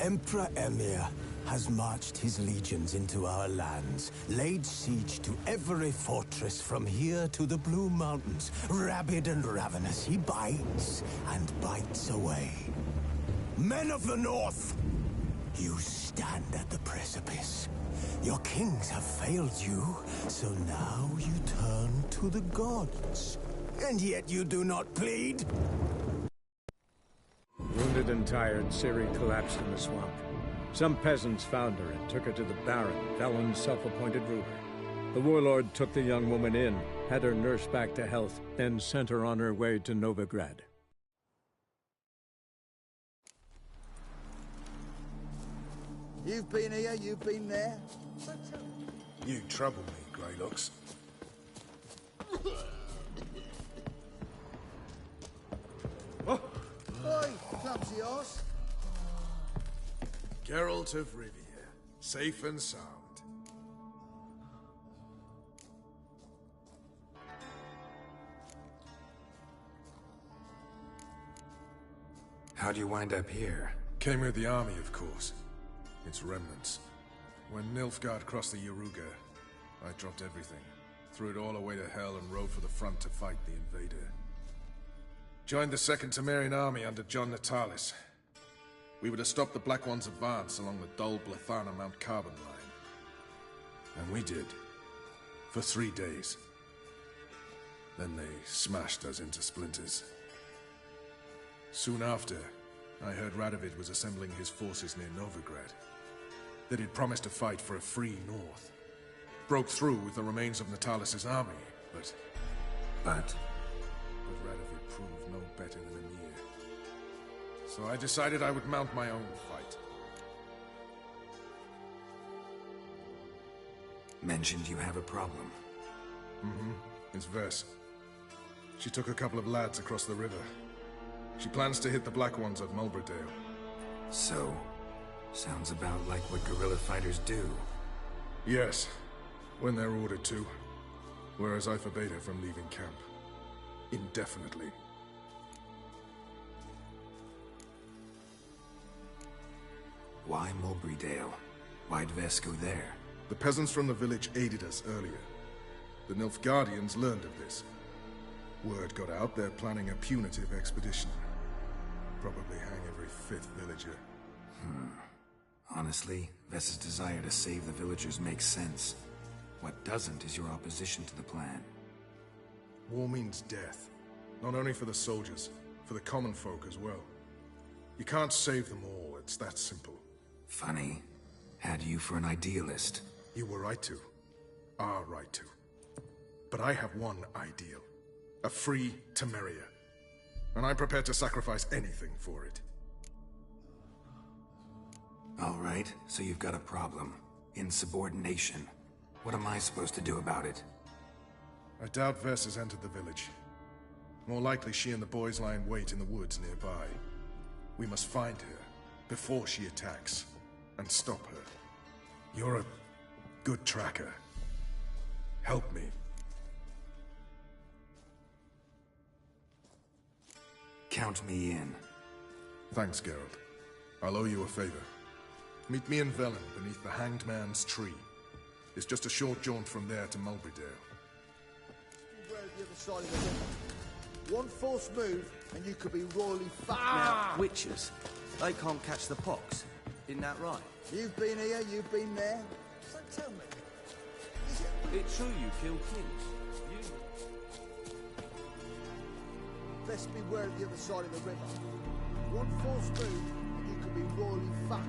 Emperor Emir has marched his legions into our lands, laid siege to every fortress from here to the Blue Mountains. Rabid and ravenous, he bites and bites away. Men of the North, you stand at the precipice. Your kings have failed you, so now you turn to the gods. And yet you do not plead? Wounded and tired, Ciri collapsed in the swamp. Some peasants found her and took her to the Baron, Velen's self-appointed ruler. The warlord took the young woman in, had her nursed back to health, then sent her on her way to Novigrad. You've been here, you've been there. You trouble me, Greylocks. Oh. Oi, clumsy horse. Geralt of Rivia, safe and sound. How'd you wind up here? Came with the army, of course. Its remnants. When Nilfgaard crossed the Yaruga, I dropped everything, threw it all away to hell and rode for the front to fight the invader. Joined the Second Temerian army under John Natalis. We were to stop the Black One's advance along the Dol Blathana Mount Carbon line. And we did. For 3 days. Then they smashed us into splinters. Soon after, I heard Radovid was assembling his forces near Novigrad. That he'd promised to fight for a free North. Broke through with the remains of Natalis' army, but Radovid proved no better than Emir. So I decided I would mount my own fight. Mentioned you have a problem. It's Vess. She took a couple of lads across the river. She plans to hit the Black Ones at Mulberdale. So, sounds about like what guerrilla fighters do. Yes, when they're ordered to. Whereas I forbade her from leaving camp. Indefinitely. Why Mulberdale? Why'd Vess go there? The peasants from the village aided us earlier. The Nilfgaardians learned of this. Word got out they're planning a punitive expedition. Probably hang every 5th villager. Honestly, Vess's desire to save the villagers makes sense. What doesn't is your opposition to the plan. War means death. Not only for the soldiers, for the common folk as well. You can't save them all, it's that simple. Funny. Had you for an idealist. You were right to. Are right to. But I have one ideal. A free Temeria. And I'm prepared to sacrifice anything for it. Alright, so you've got a problem. Insubordination. What am I supposed to do about it? I doubt Vess has entered the village. More likely she and the boys lie in wait in the woods nearby. We must find her before she attacks and stop her. You're a good tracker. Help me. Count me in. Thanks, Geralt. I'll owe you a favor. Meet me in Velen beneath the Hanged Man's tree. It's just a short jaunt from there to Mulberdale. Beware of the other side of the river. One false move, and you could be royally fucked Now, witches, they can't catch the pox. Isn't that right? You've been here, you've been there. So tell me, is it It's true you kill kings. best beware of the other side of the river? One false move, and you could be royally fucked.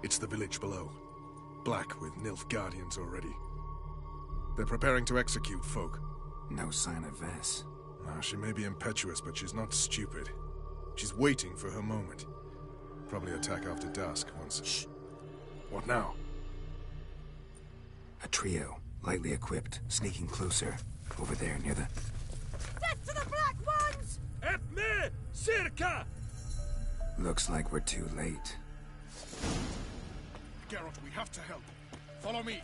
It's the village below. Black with Nilfgaardians already. They're preparing to execute folk. No sign of Vess. She may be impetuous, but she's not stupid. She's waiting for her moment. Probably attack after dusk once... Shh! What now? A trio, lightly equipped, sneaking closer. Over there, near the... Death to the Black Ones! Epme! Circa! Looks like we're too late. Geralt, we have to help. Follow me.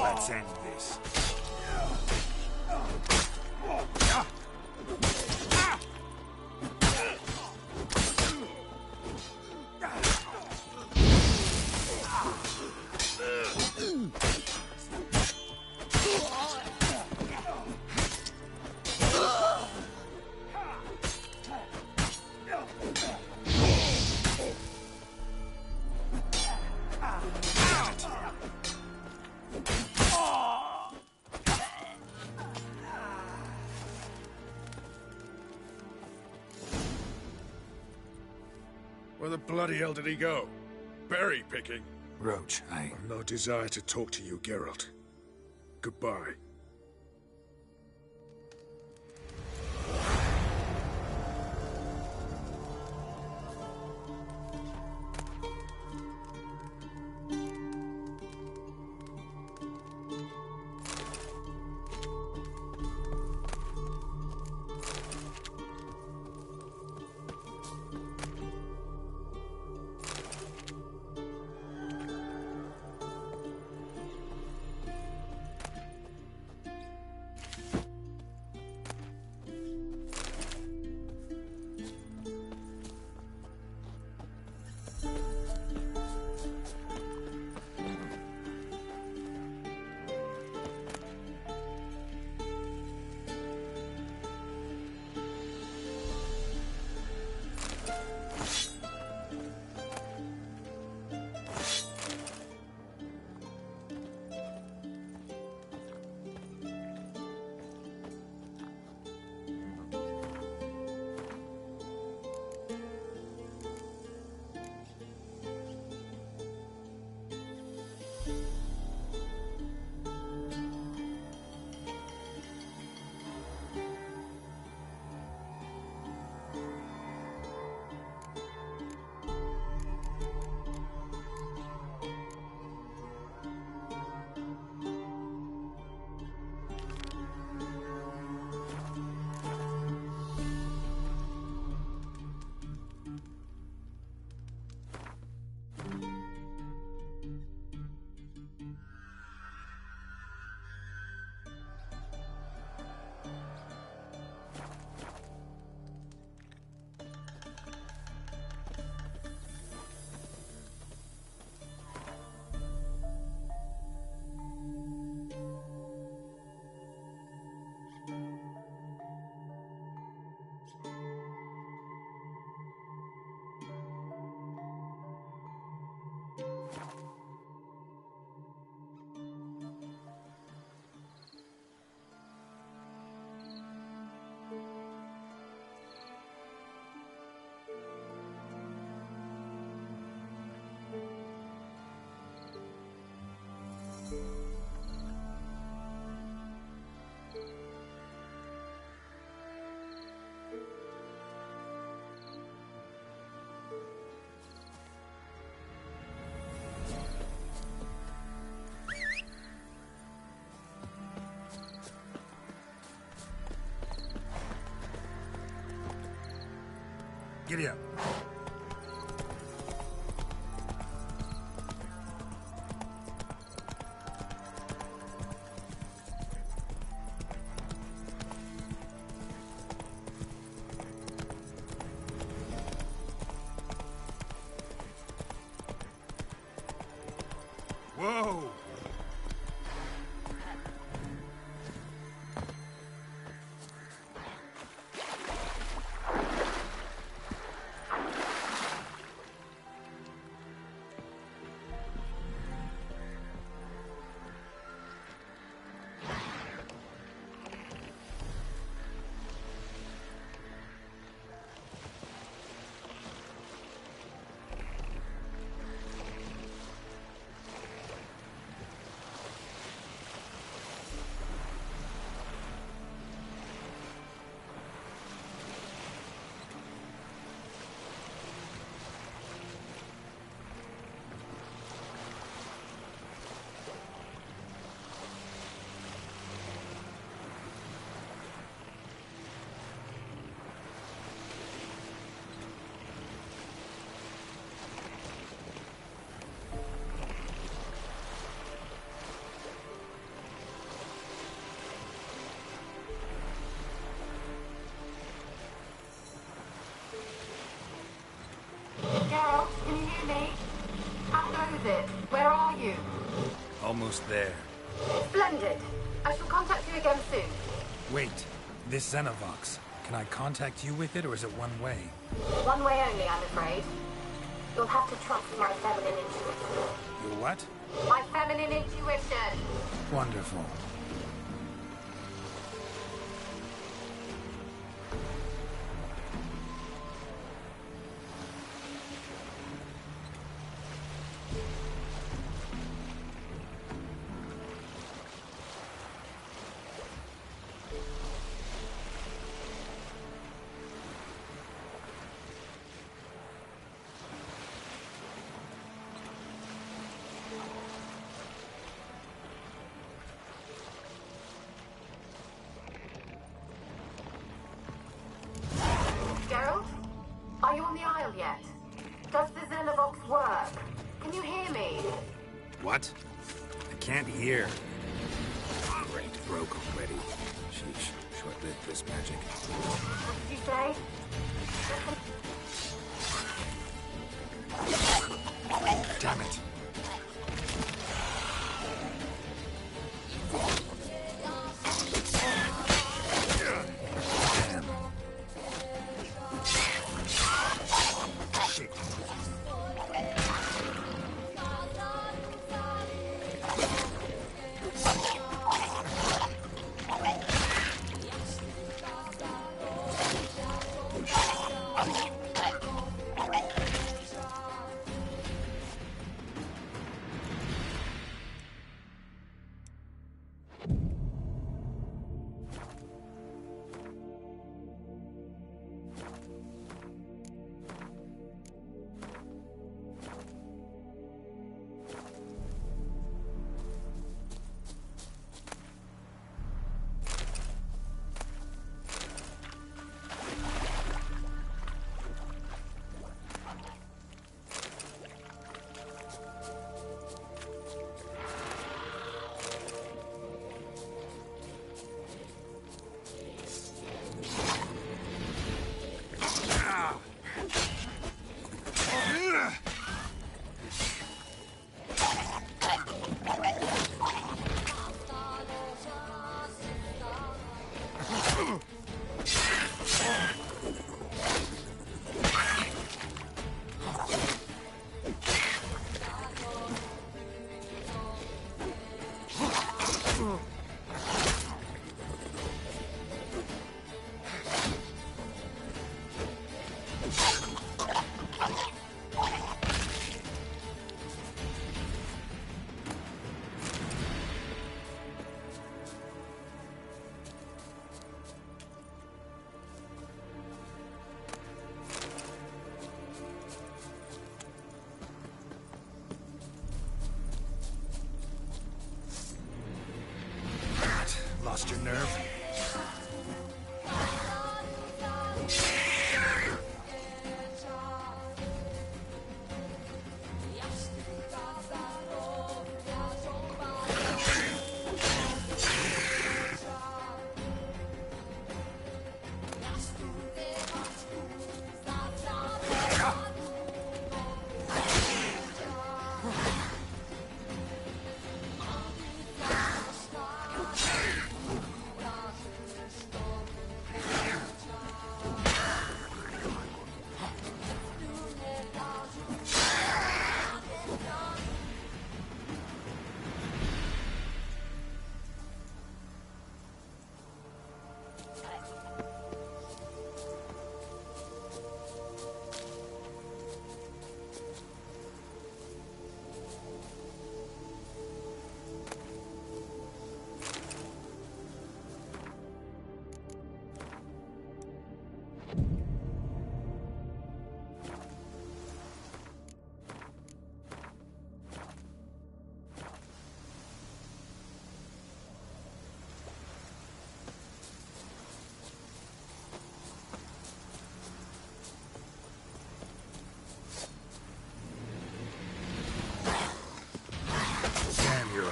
Let's end this. Where the bloody hell did he go? Berry picking? Roach, I've no desire to talk to you, Geralt. Goodbye. Giddy up. Whoa! Geralt, can you hear me? How goes it? Where are you? Almost there. Splendid. I shall contact you again soon. Wait, this Xenovox. Can I contact you with it, or is it one way? One way only, I'm afraid. You'll have to trust my feminine intuition. Your what? My feminine intuition. Wonderful. Geralt? Are you on the Isle yet? Does the Xenovox work? Can you hear me? What? I can't hear. Great, broke already. Sheesh, short-lived this magic. What did you say? Damn it. Lost your nerve?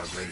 ugly.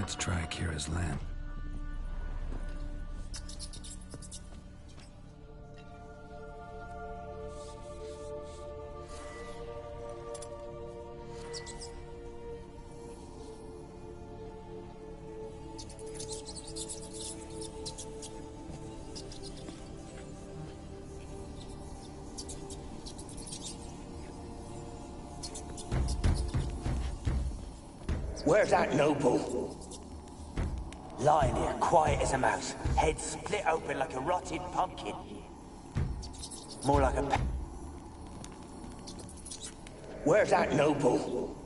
Let's try Kira's lamp. Where's that noble? Lying here, quiet as a mouse, head split open like a rotted pumpkin. More like a... Where's that noble?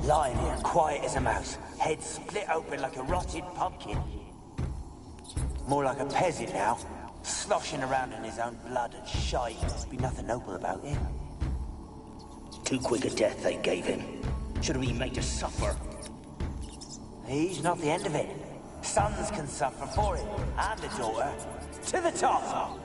Lying here, quiet as a mouse, head split open like a rotted pumpkin. More like a peasant now, sloshing around in his own blood and shite. Be nothing noble about him. Too quick a death they gave him. Should have been made to suffer. He's not the end of it. Sons can suffer for it, and the daughter. To the top!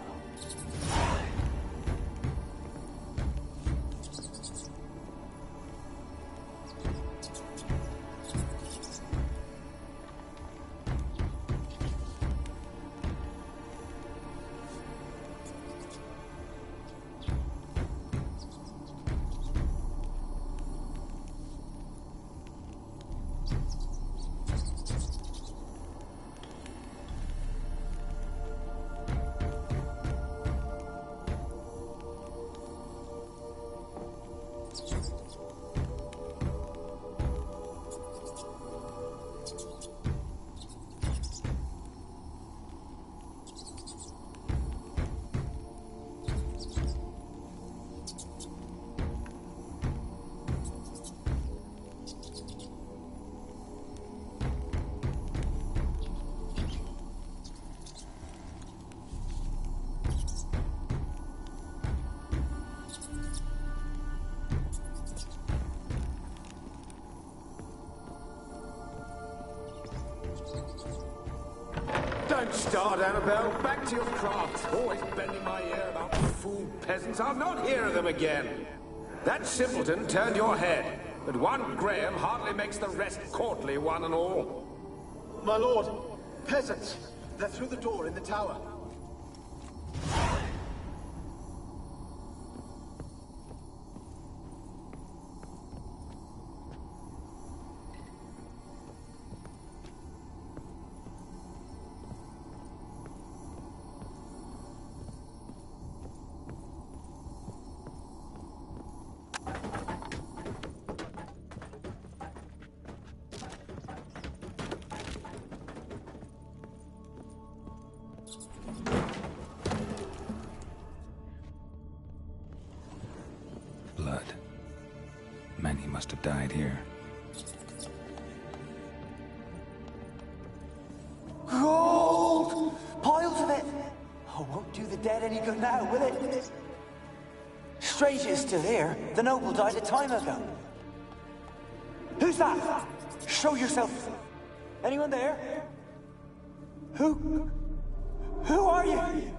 Don't start, Annabelle. Back to your craft. Always bending my ear about fool peasants. I'll not hear of them again. That simpleton turned your head, but one Graham hardly makes the rest courtly, one and all. My lord, peasants. They're through the door in the tower. Blood. Many must have died here. Gold! Piles of it! Oh, won't do the dead any good now, will it? Strange it's still here. The noble died a time ago. Who's that? Show yourself. Anyone there? Who are you?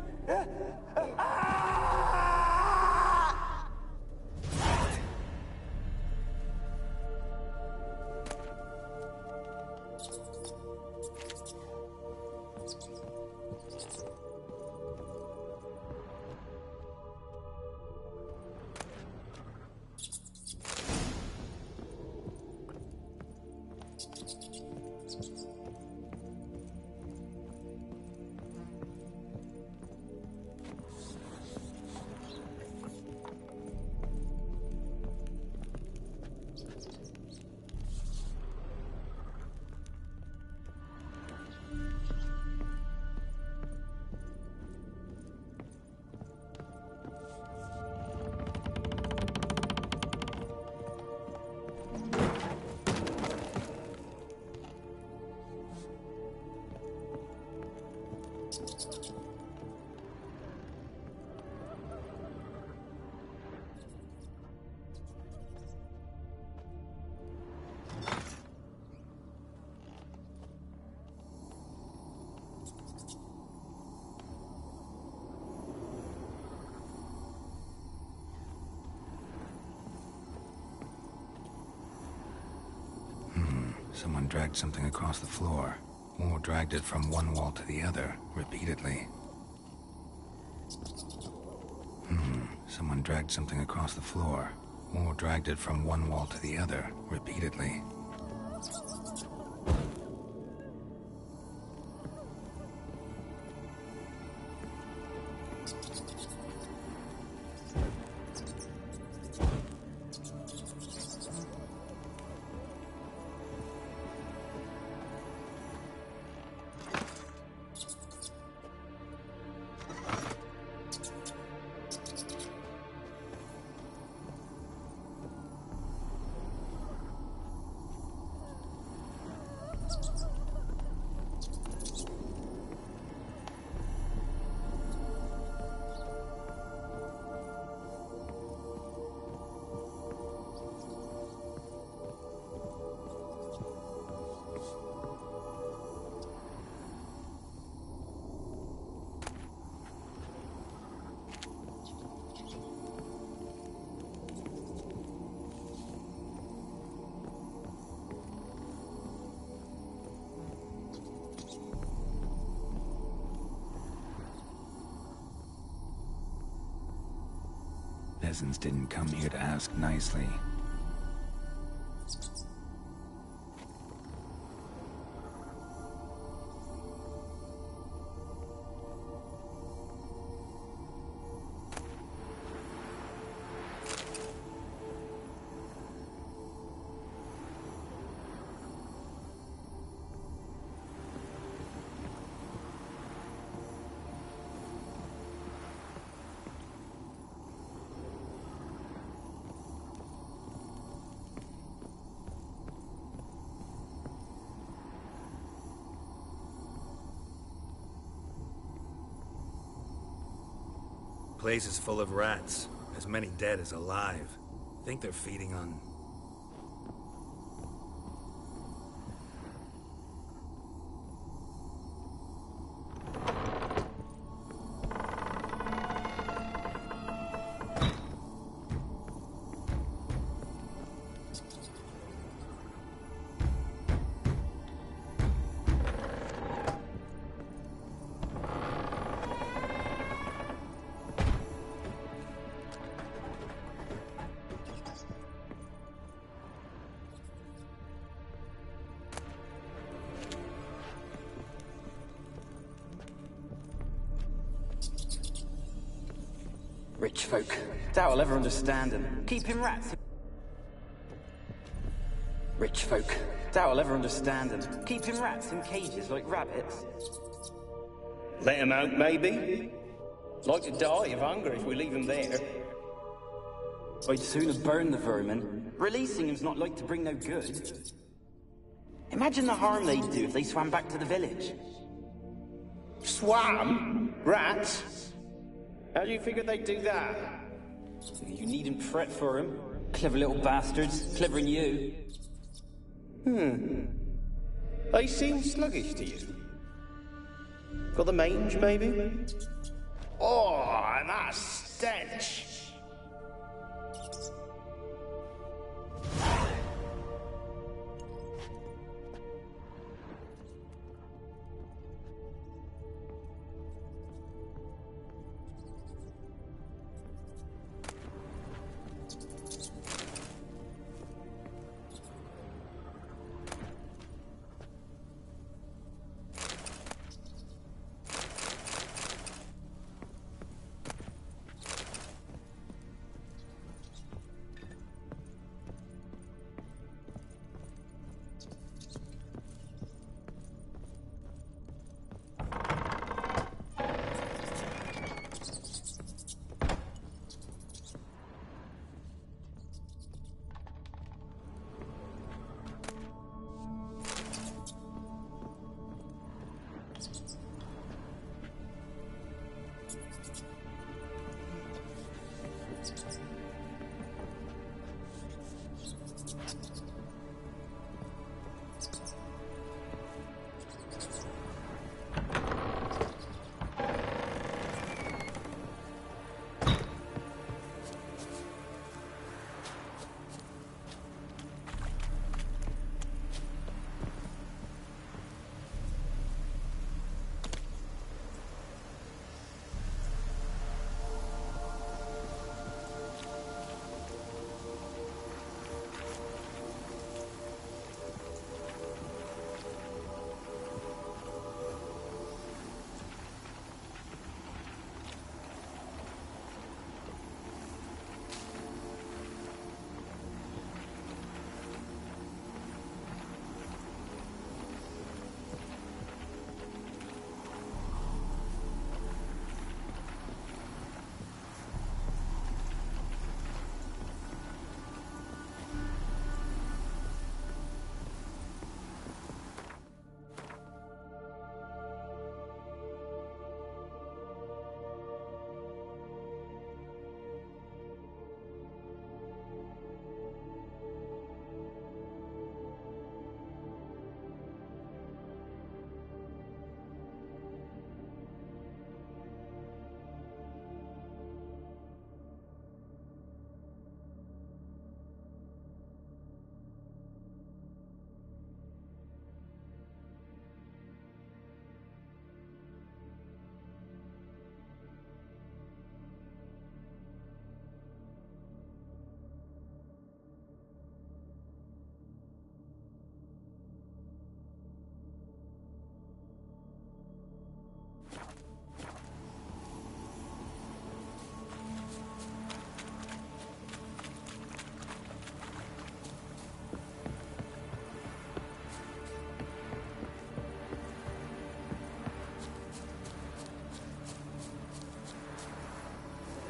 Someone dragged something across the floor, or dragged it from one wall to the other, repeatedly. Someone dragged something across the floor, or dragged it from one wall to the other, repeatedly. Peasants didn't come here to ask nicely. Place is full of rats, as many dead as alive. Think they're feeding on... Rich folk. Doubt I'll ever understand them. Keeping rats. Rich folk. Doubt I'll ever understand them. Keeping rats in cages like rabbits. Let them out, maybe? Like to die of hunger if we leave them there. I'd sooner burn the vermin. Releasing them's not like to bring no good. Imagine the harm they'd do if they swam back to the village. Swam? Rats? How do you figure they'd do that? You needn't fret for them. Clever little bastards. Clever than you. They seem sluggish to you. Got the mange, maybe? Oh, and that stench!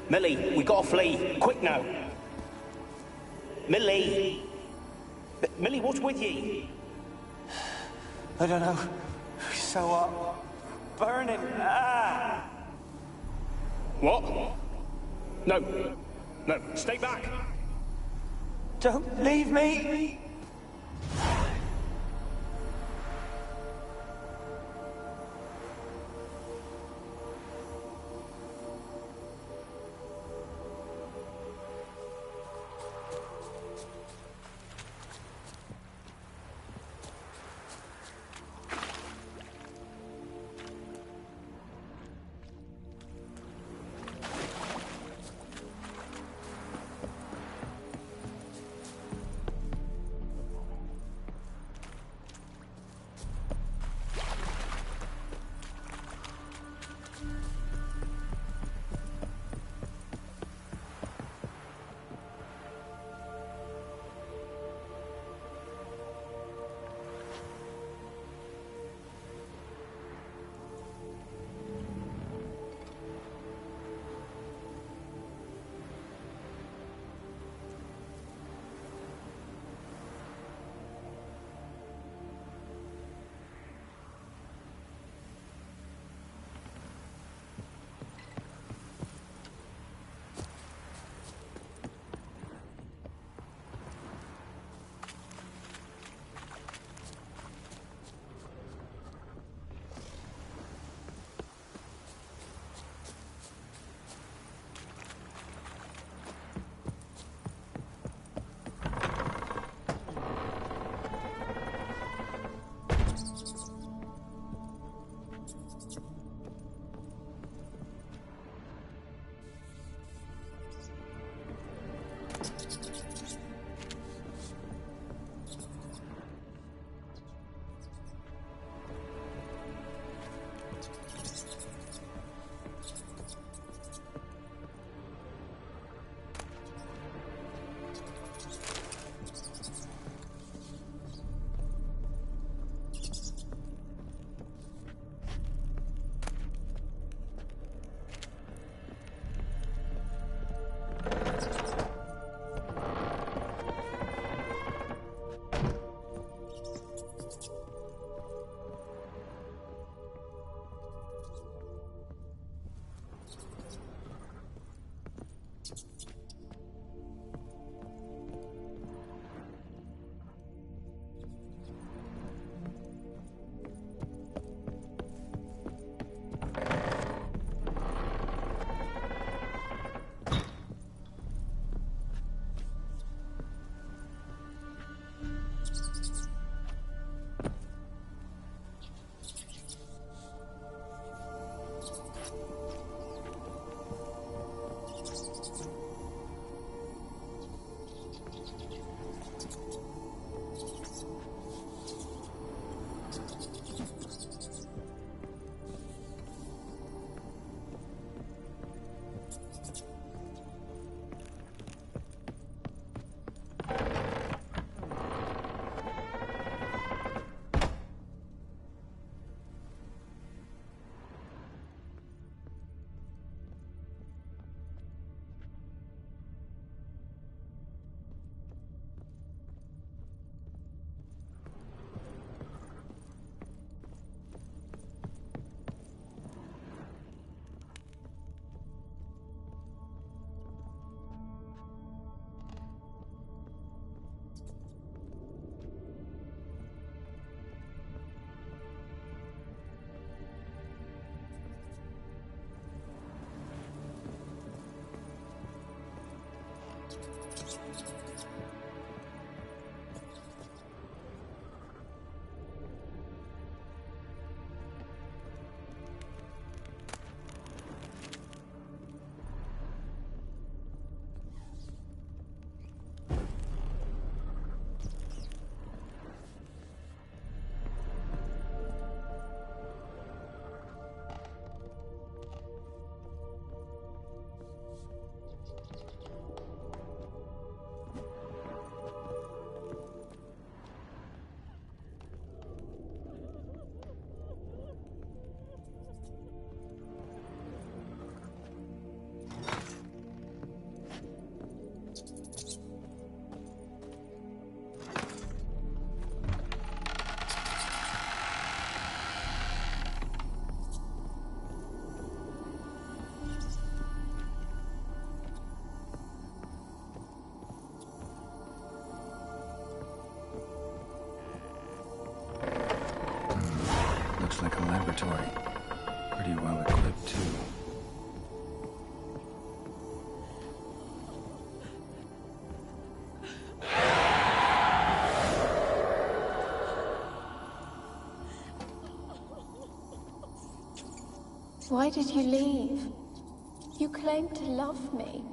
Millie, we gotta flee. Quick now. Millie! Millie, what's with ye? I don't know. So hot. Burning. Ah! What? No. No, stay back. Don't leave me. looks like a laboratory. Pretty well equipped, too. Why did you leave? You claimed to love me.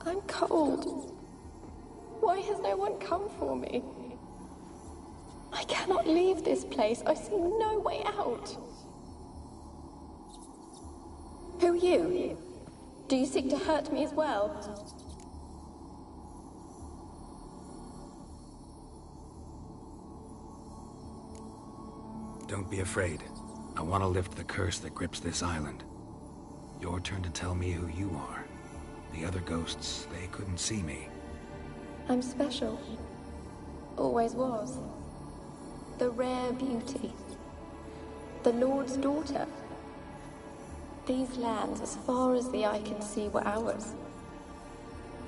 I'm cold. Why has no one come for me? I cannot leave this place. I see no way out. Who are you? Do you seek to hurt me as well? Don't be afraid. I want to lift the curse that grips this island. Your turn to tell me who you are. The other ghosts, they couldn't see me. I'm special. Always was. The rare beauty. The Lord's daughter. These lands, as far as the eye can see, were ours.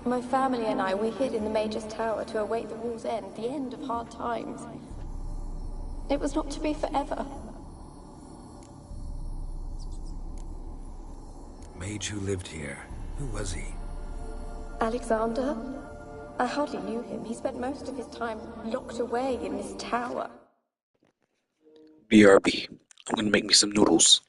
My family and I, we hid in the Major's Tower to await the war's end, the end of hard times. It was not to be forever. Mage who lived here. Who was he? Alexander? I hardly knew him. He spent most of his time locked away in this tower. BRB. I'm gonna make me some noodles.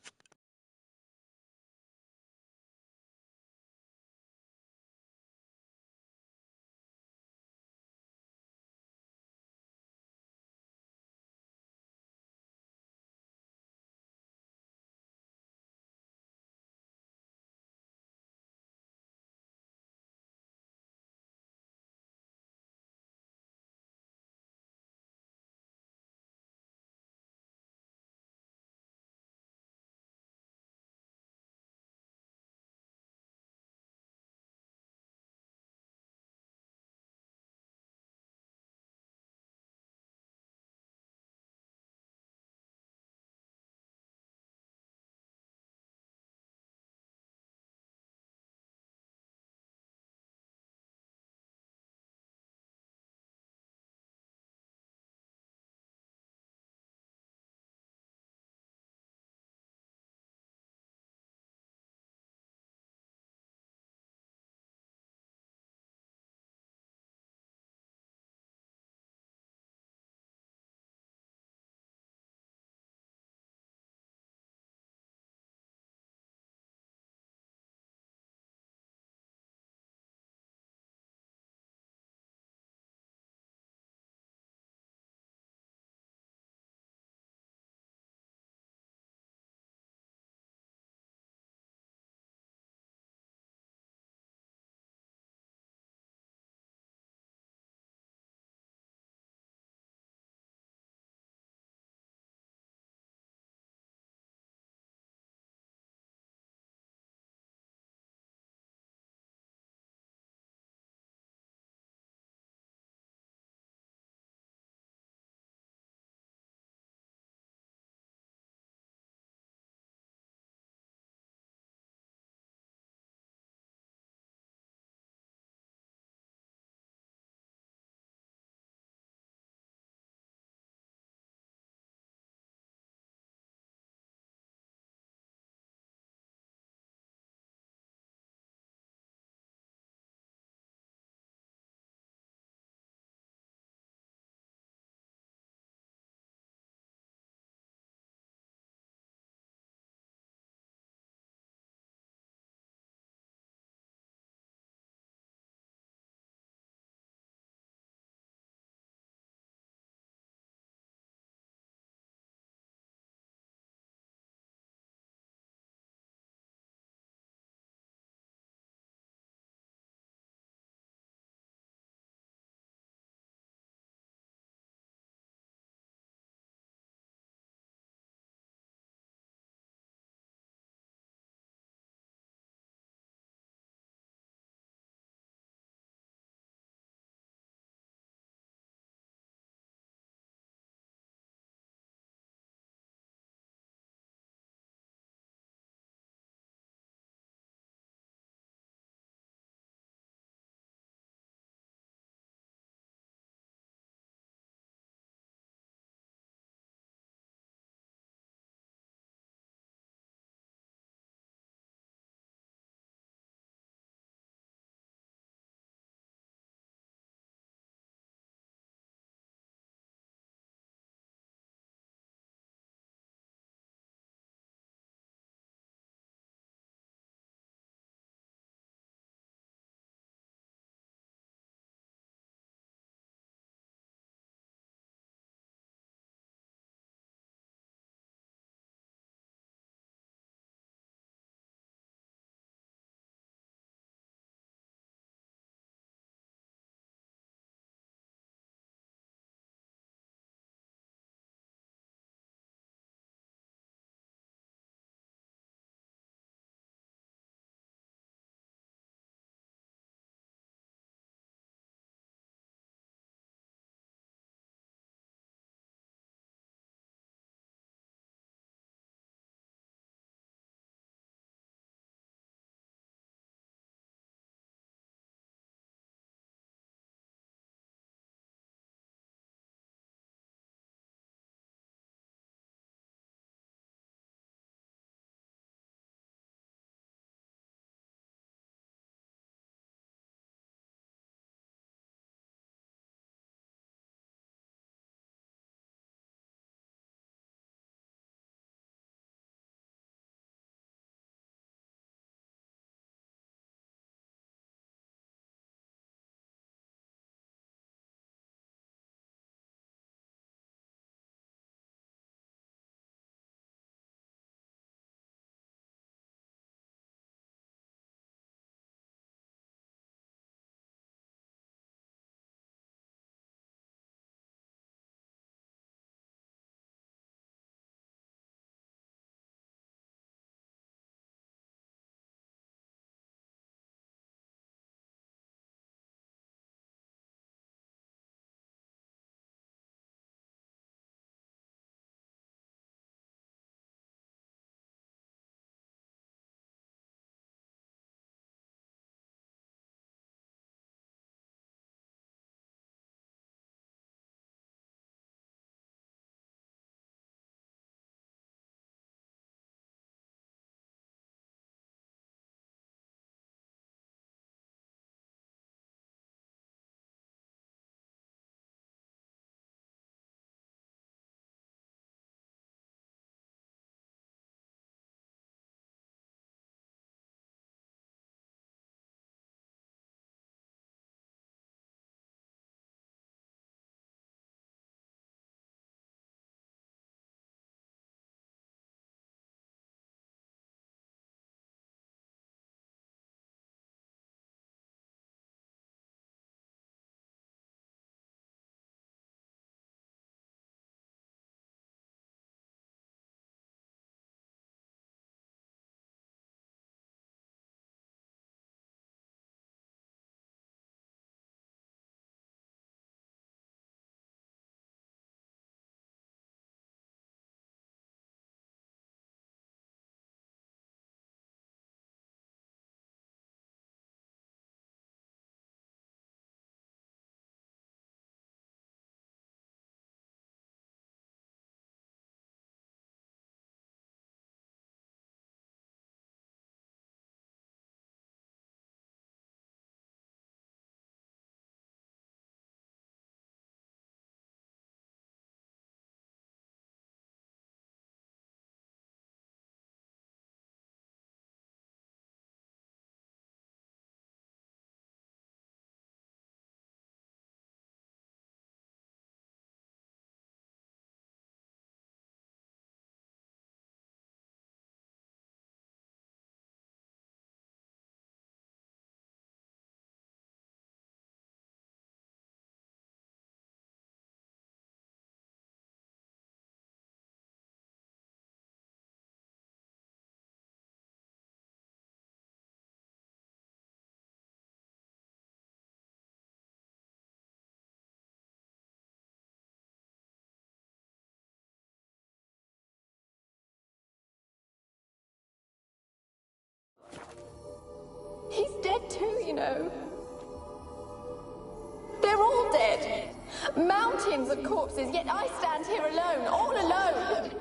They're all dead. Mountains of corpses, yet I stand here alone, all alone.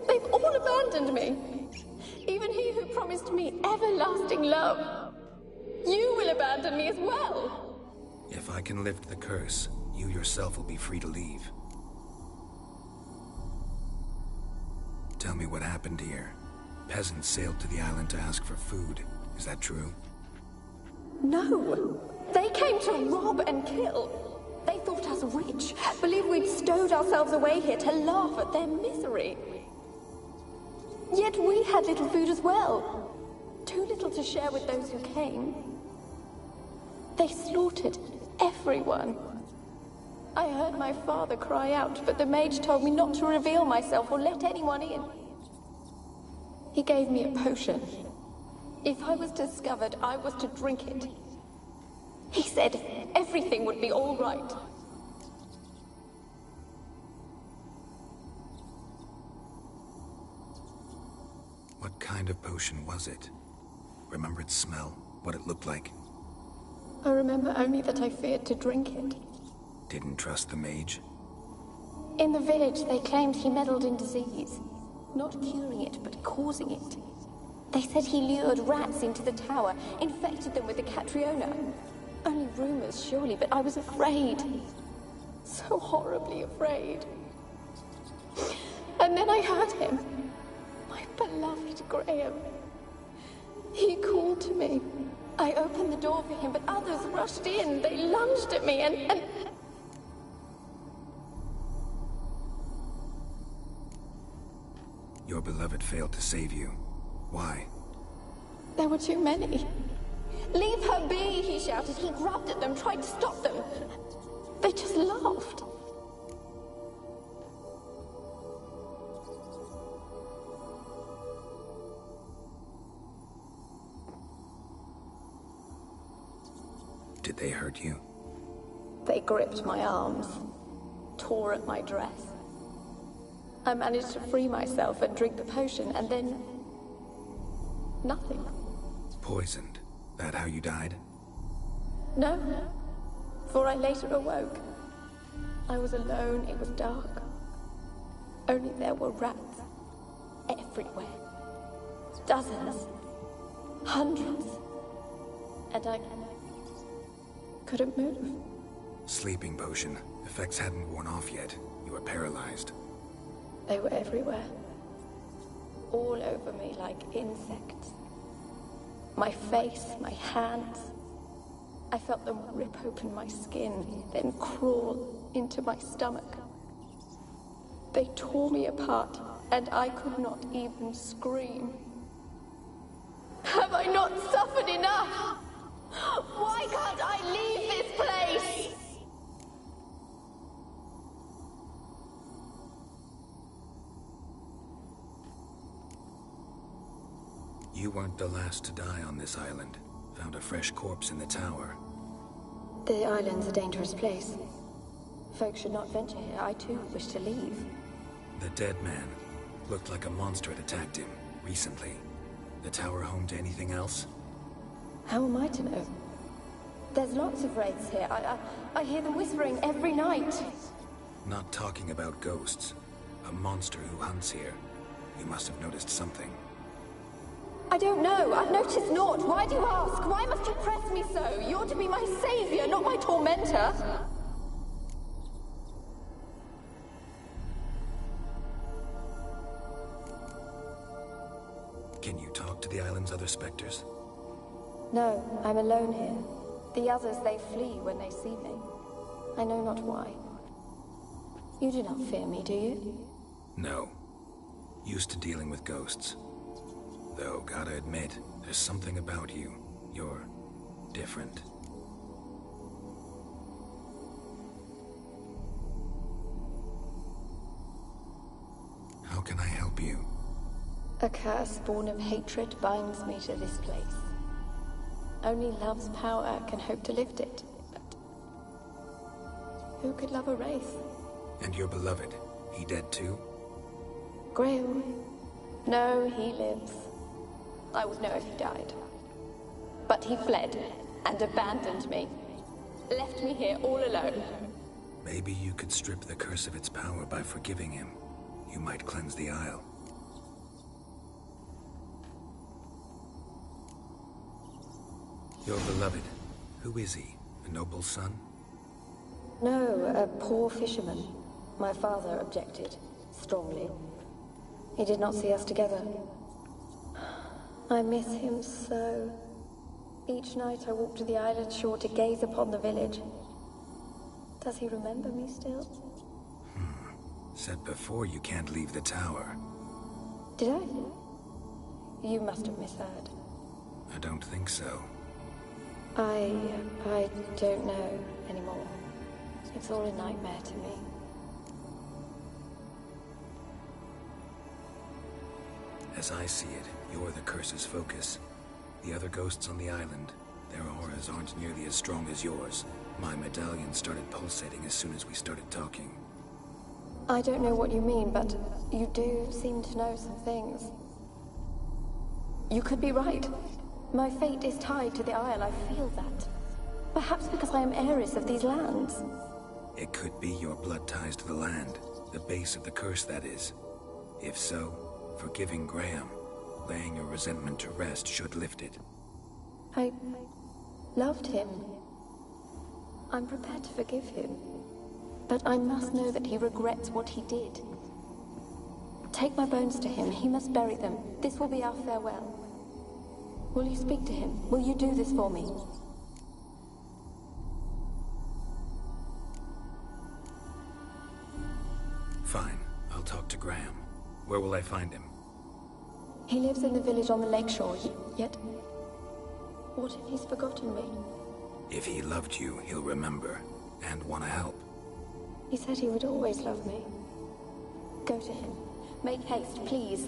They've all abandoned me. Even he who promised me everlasting love. You will abandon me as well. If I can lift the curse, you yourself will be free to leave. Tell me what happened here. Peasants sailed to the island to ask for food. Is that true? No. They came to rob and kill. They thought us rich, believed we'd stowed ourselves away here to laugh at their misery. Yet we had little food as well. Too little to share with those who came. They slaughtered everyone. I heard my father cry out, but the mage told me not to reveal myself or let anyone in. He gave me a potion. If I was discovered, I was to drink it. He said everything would be all right. What kind of potion was it? Remember its smell? What it looked like? I remember only that I feared to drink it. Didn't trust the mage? In the village, they claimed he meddled in disease. Not curing it, but causing it. They said he lured rats into the tower, infected them with the Catriona. Only rumors, surely, but I was afraid. So horribly afraid. And then I heard him. My beloved Graham. He called to me. I opened the door for him, but others rushed in. They lunged at me and... Your beloved failed to save you. Why? There were too many. Leave her be, he shouted. He grabbed at them, tried to stop them. They just laughed. Did they hurt you? They gripped my arms, tore at my dress. I managed to free myself and drink the potion, and then... nothing. Poisoned? That how you died? No, for I later awoke. I was alone, it was dark. Only there were rats. Everywhere. Dozens. Hundreds. And I couldn't move. Sleeping potion. Effects hadn't worn off yet. You were paralyzed. They were everywhere. All over me like insects. My face, my hands. I felt them rip open my skin, then crawl into my stomach. They tore me apart, and I could not even scream. Have I not suffered enough? Why can't I leave this place? You weren't the last to die on this island. Found a fresh corpse in the tower. The island's a dangerous place. Folks should not venture here. I too wish to leave. The dead man. Looked like a monster had attacked him, recently. The tower home to anything else? How am I to know? There's lots of wraiths here. I hear them whispering every night. Not talking about ghosts. A monster who hunts here. You must have noticed something. I don't know. I've noticed naught. Why do you ask? Why must you press me so? You're to be my savior, not my tormentor. Can you talk to the island's other specters? No, I'm alone here. The others, they flee when they see me. I know not why. You do not fear me, do you? No. Used to dealing with ghosts. Though, gotta admit, there's something about you. You're different. How can I help you? A curse born of hatred binds me to this place. Only love's power can hope to lift it, but who could love a wraith? And your beloved, he dead too? Graham? No, he lives. I would know if he died. But he fled and abandoned me. left me here all alone. Maybe you could strip the curse of its power by forgiving him. You might cleanse the Isle. Your beloved, who is he? A noble son? No, a poor fisherman. My father objected, strongly. He did not see us together. I miss him so. Each night I walk to the island shore to gaze upon the village. Does he remember me still? Said before you can't leave the tower. Did I? You must have misheard. I don't think so. I don't know anymore. It's all a nightmare to me. As I see it, you're the curse's focus. The other ghosts on the island, their auras aren't nearly as strong as yours. My medallion started pulsating as soon as we started talking. I don't know what you mean, but you do seem to know some things. You could be right. My fate is tied to the Isle, I feel that. Perhaps because I am heiress of these lands. It could be your blood ties to the land, the base of the curse, that is. If so, forgiving Graham, laying your resentment to rest should lift it. I loved him. I'm prepared to forgive him. But I must know that he regrets what he did. Take my bones to him. He must bury them. This will be our farewell. Will you speak to him? Will you do this for me? Fine. I'll talk to Graham. Where will I find him? He lives in the village on the lakeshore, yet... What if he's forgotten me? If he loved you, he'll remember, and want to help. He said he would always love me. Go to him. Make haste, please.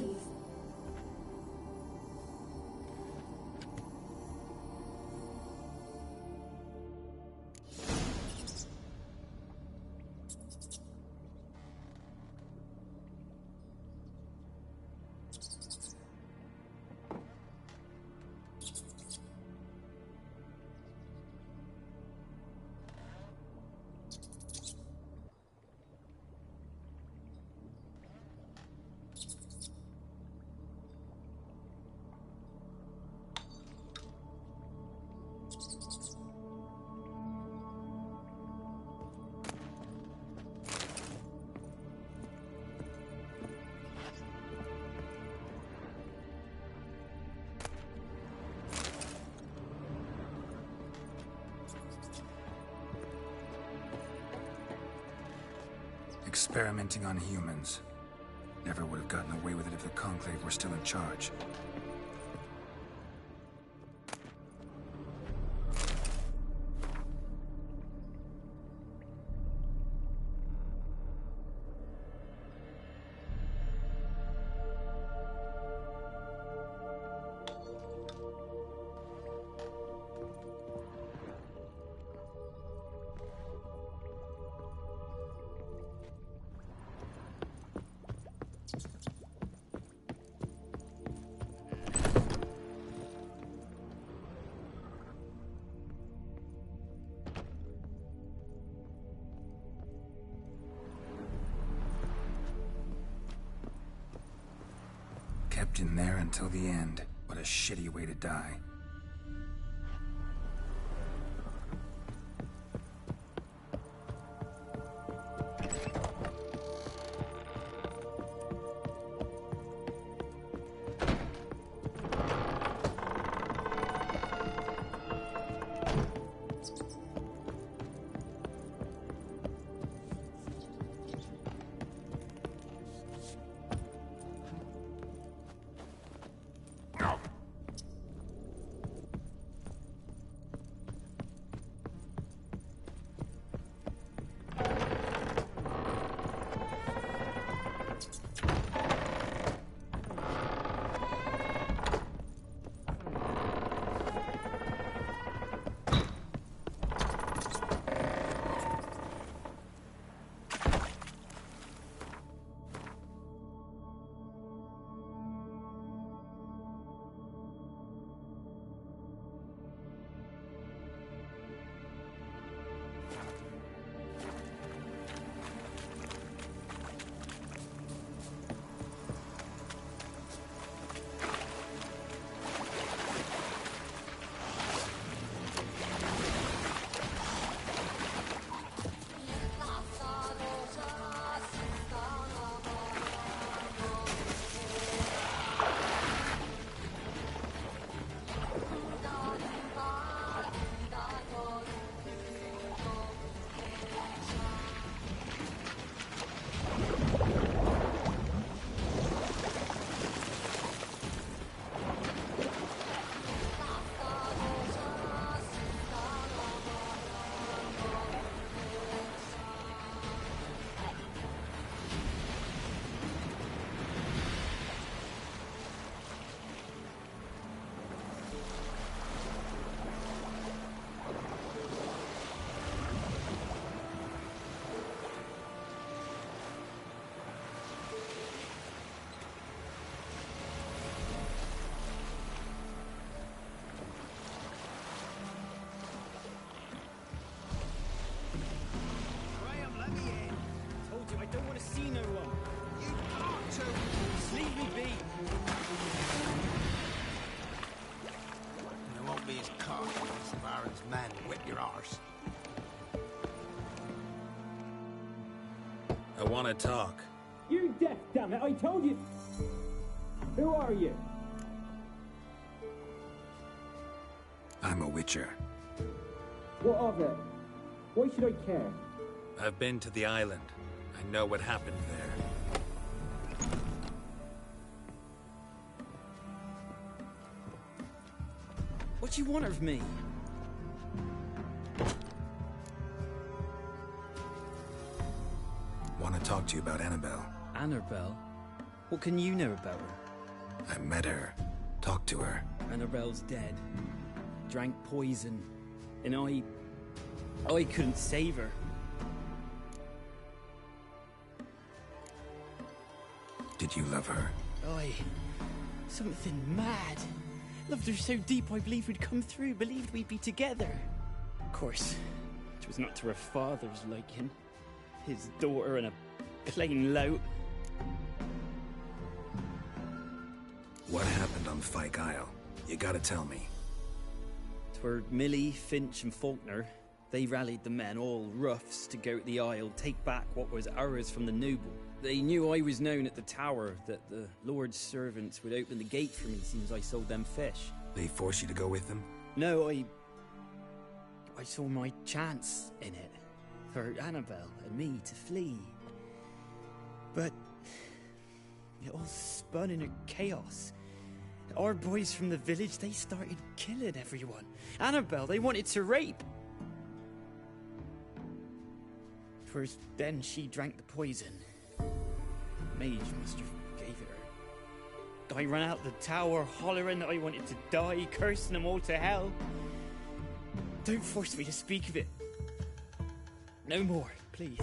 Experimenting on humans. Never would have gotten away with it if the Conclave were still in charge. Kept in there until the end. What a shitty way to die. don't want to see no one. You got to! Just leave me be. You won't be as cocky as the Baron's men whip your arse. I want to talk. You're deaf, damn it! I told you. Who are you? I'm a witcher. What of it? Why should I care? I've been to the island. I know what happened there. What do you want of me? Want to talk to you about Annabelle. Annabelle? What can you know about her? I met her. Talked to her. Annabelle's dead. Drank poison. And I couldn't save her. Did you love her? Something mad. Loved her so deep I believed we'd come through, believed we'd be together. Of course, it was not to her father's liking. His daughter and a plain lout. What happened on Fyke Isle? You gotta tell me. 'Twere Millie, Finch and Faulkner. They rallied the men, all roughs, to go to the Isle, take back what was ours from the noble. They knew I was known at the tower, that the Lord's servants would open the gate for me since I sold them fish. They forced you to go with them? No, I saw my chance in it. For Annabelle and me to flee. But it all spun in a chaos. Our boys from the village, they started killing everyone. Annabelle, they wanted to rape. First, then she drank the poison. Mage must have gave it her. I ran out the tower hollering that I wanted to die, cursing them all to hell. Don't force me to speak of it. No more, please.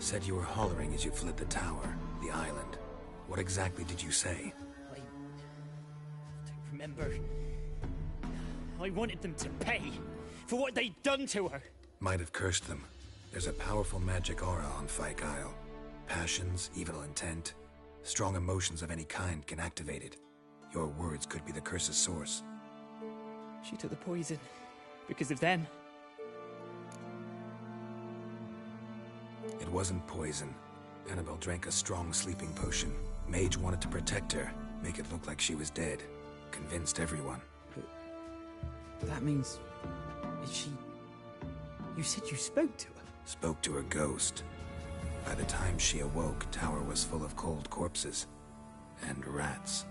Said you were hollering as you fled the tower, the island. What exactly did you say? I don't remember. I wanted them to pay for what they'd done to her. Might have cursed them. There's a powerful magic aura on Fyke Isle. Passions, evil intent, strong emotions of any kind can activate it. Your words could be the curse's source. She took the poison because of them. It wasn't poison. Annabelle drank a strong sleeping potion. Mage wanted to protect her, make it look like she was dead. Convinced everyone. But that means... Is she... You said you spoke to her? Spoke to her ghost. By the time she awoke, tower was full of cold corpses. And rats.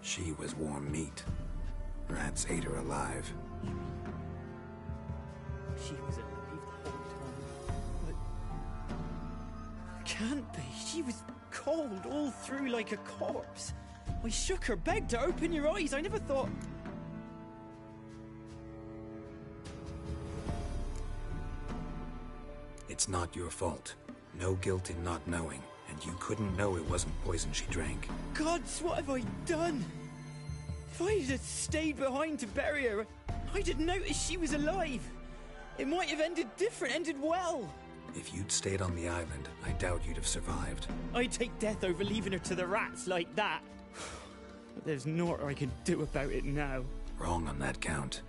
She was warm meat. Rats ate her alive. She was alive the whole time. But... Can't be. She was cold all through like a corpse. I shook her, begged her, open your eyes. I never thought... It's not your fault. No guilt in not knowing, and you couldn't know it wasn't poison she drank. Gods, what have I done? If I had stayed behind to bury her, I'd have noticed she was alive. It might have ended different, ended well. If you'd stayed on the island, I doubt you'd have survived. I'd take death over leaving her to the rats like that. But there's naught I can do about it now. Wrong on that count.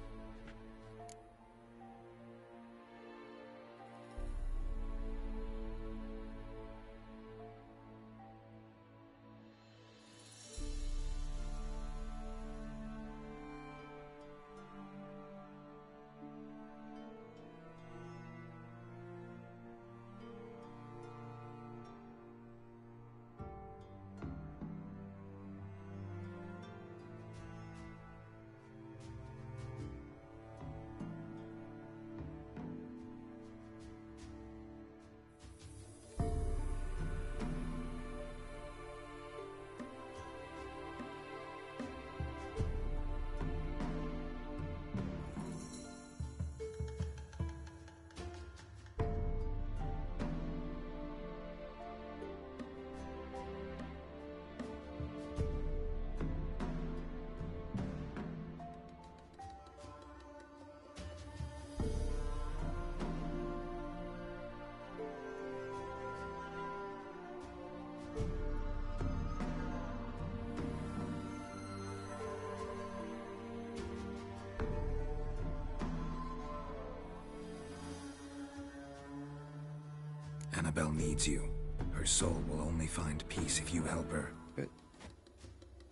Annabelle needs you. Her soul will only find peace if you help her. But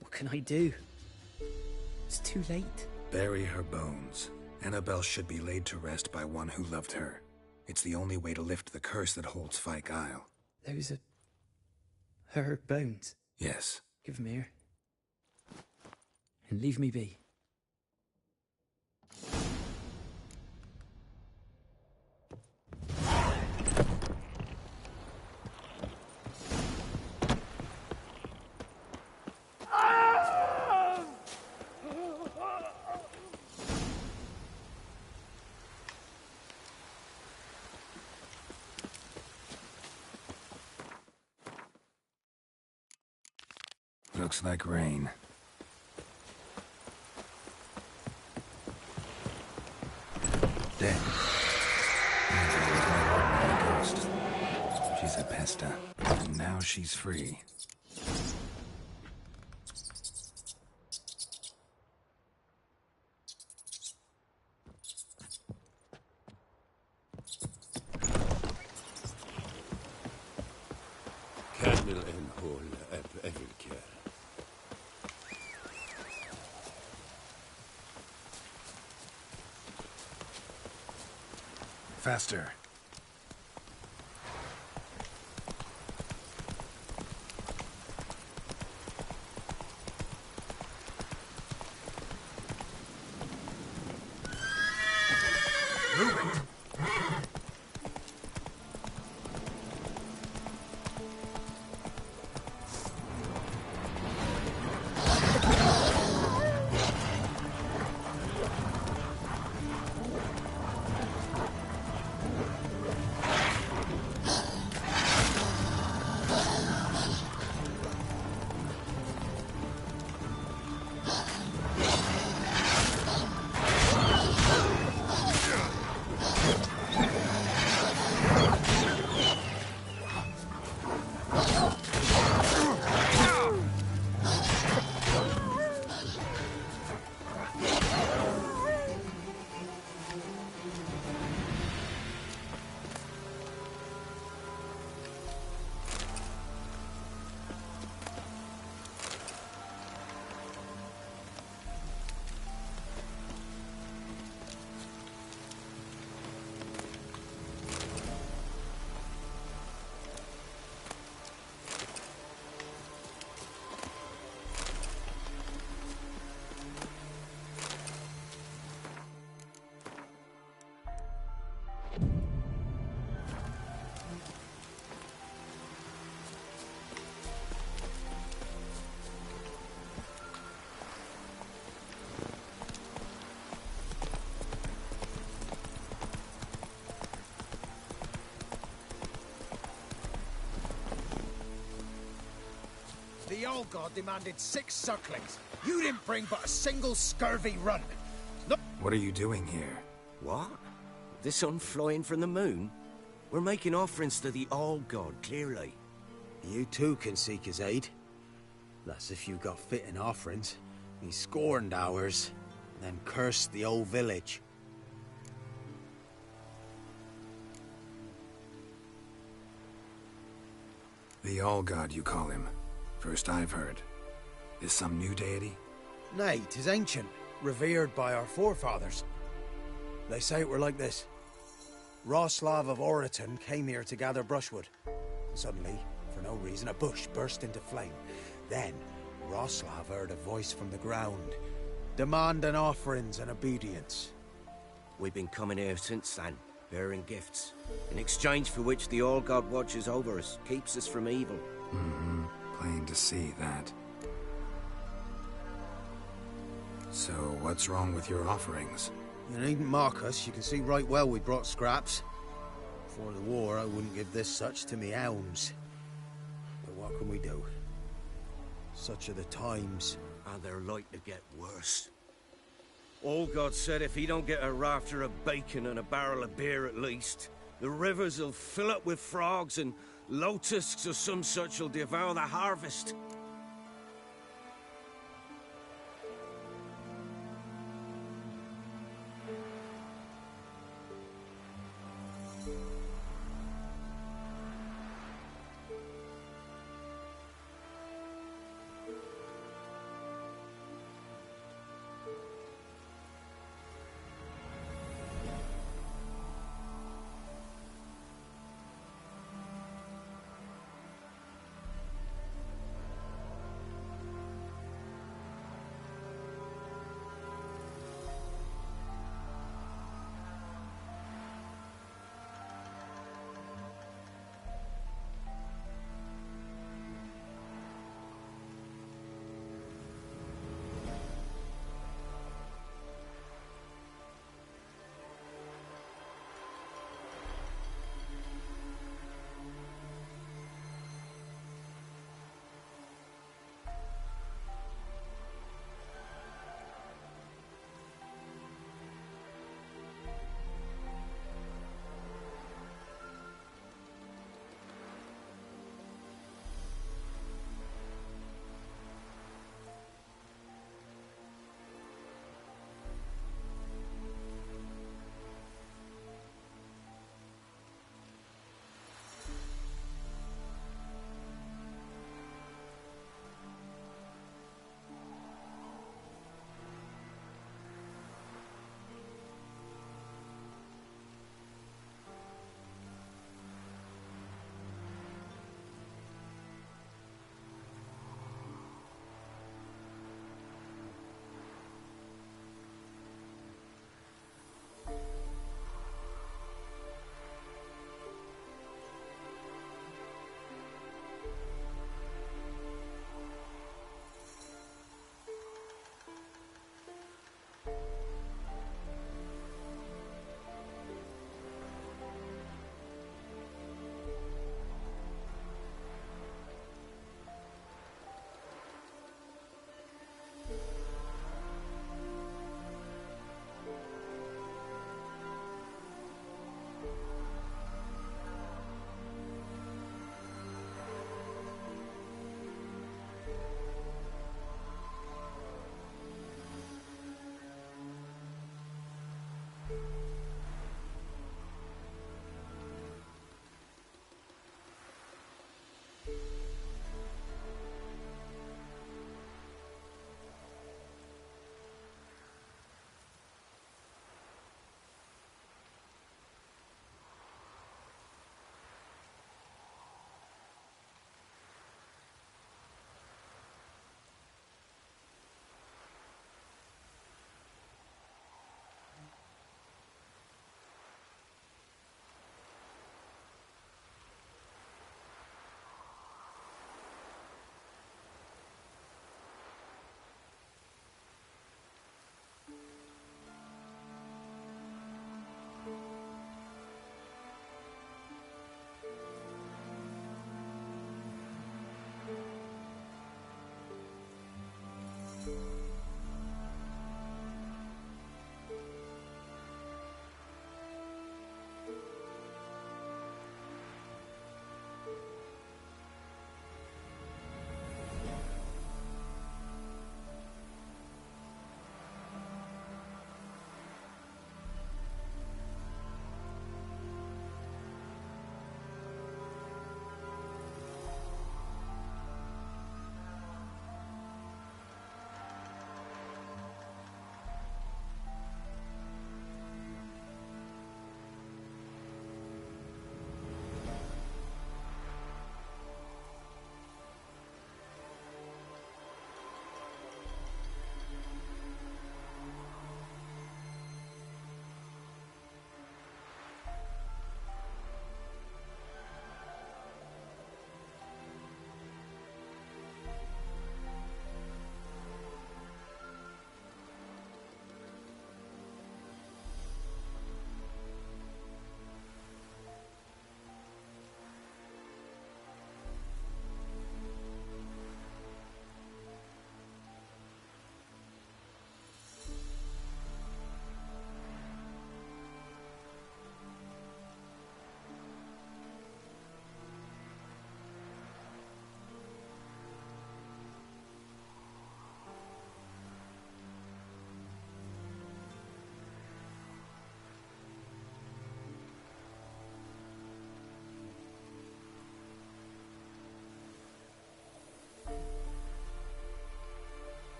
what can I do? It's too late. Bury her bones. Annabelle should be laid to rest by one who loved her. It's the only way to lift the curse that holds Fyke Isle. Those are her bones. Yes. Give them here. And leave me be. Looks like rain. Dead. Annabelle was no ordinary ghost. She's a pesta. And now she's free. Candle and hole at Evilcare. Faster. The old god demanded 6 sucklings. You didn't bring but a single scurvy runt. No. What are you doing here? What? The sun flying from the moon? We're making offerings to the old god, clearly. You too can seek his aid. That's if you got fitting offerings. He scorned ours, then cursed the old village. The All-God, you call him. First I've heard. Is some new deity? Nay, 'tis ancient, revered by our forefathers. They say it were like this. Roslav of Oriton came here to gather brushwood. Suddenly, for no reason, a bush burst into flame. Then, Roslav heard a voice from the ground, demanding offerings and obedience. We've been coming here since then, bearing gifts, in exchange for which the All-God watches over us, keeps us from evil. Mm-hmm. Plain to see that. So, what's wrong with your offerings? You needn't mock us. You can see right well we brought scraps. Before the war, I wouldn't give this such to me hounds. But what can we do? Such are the times. And they're like to get worse. All God said if he don't get a rafter of bacon and a barrel of beer at least, the rivers will fill up with frogs and lotuses or some such will devour the harvest.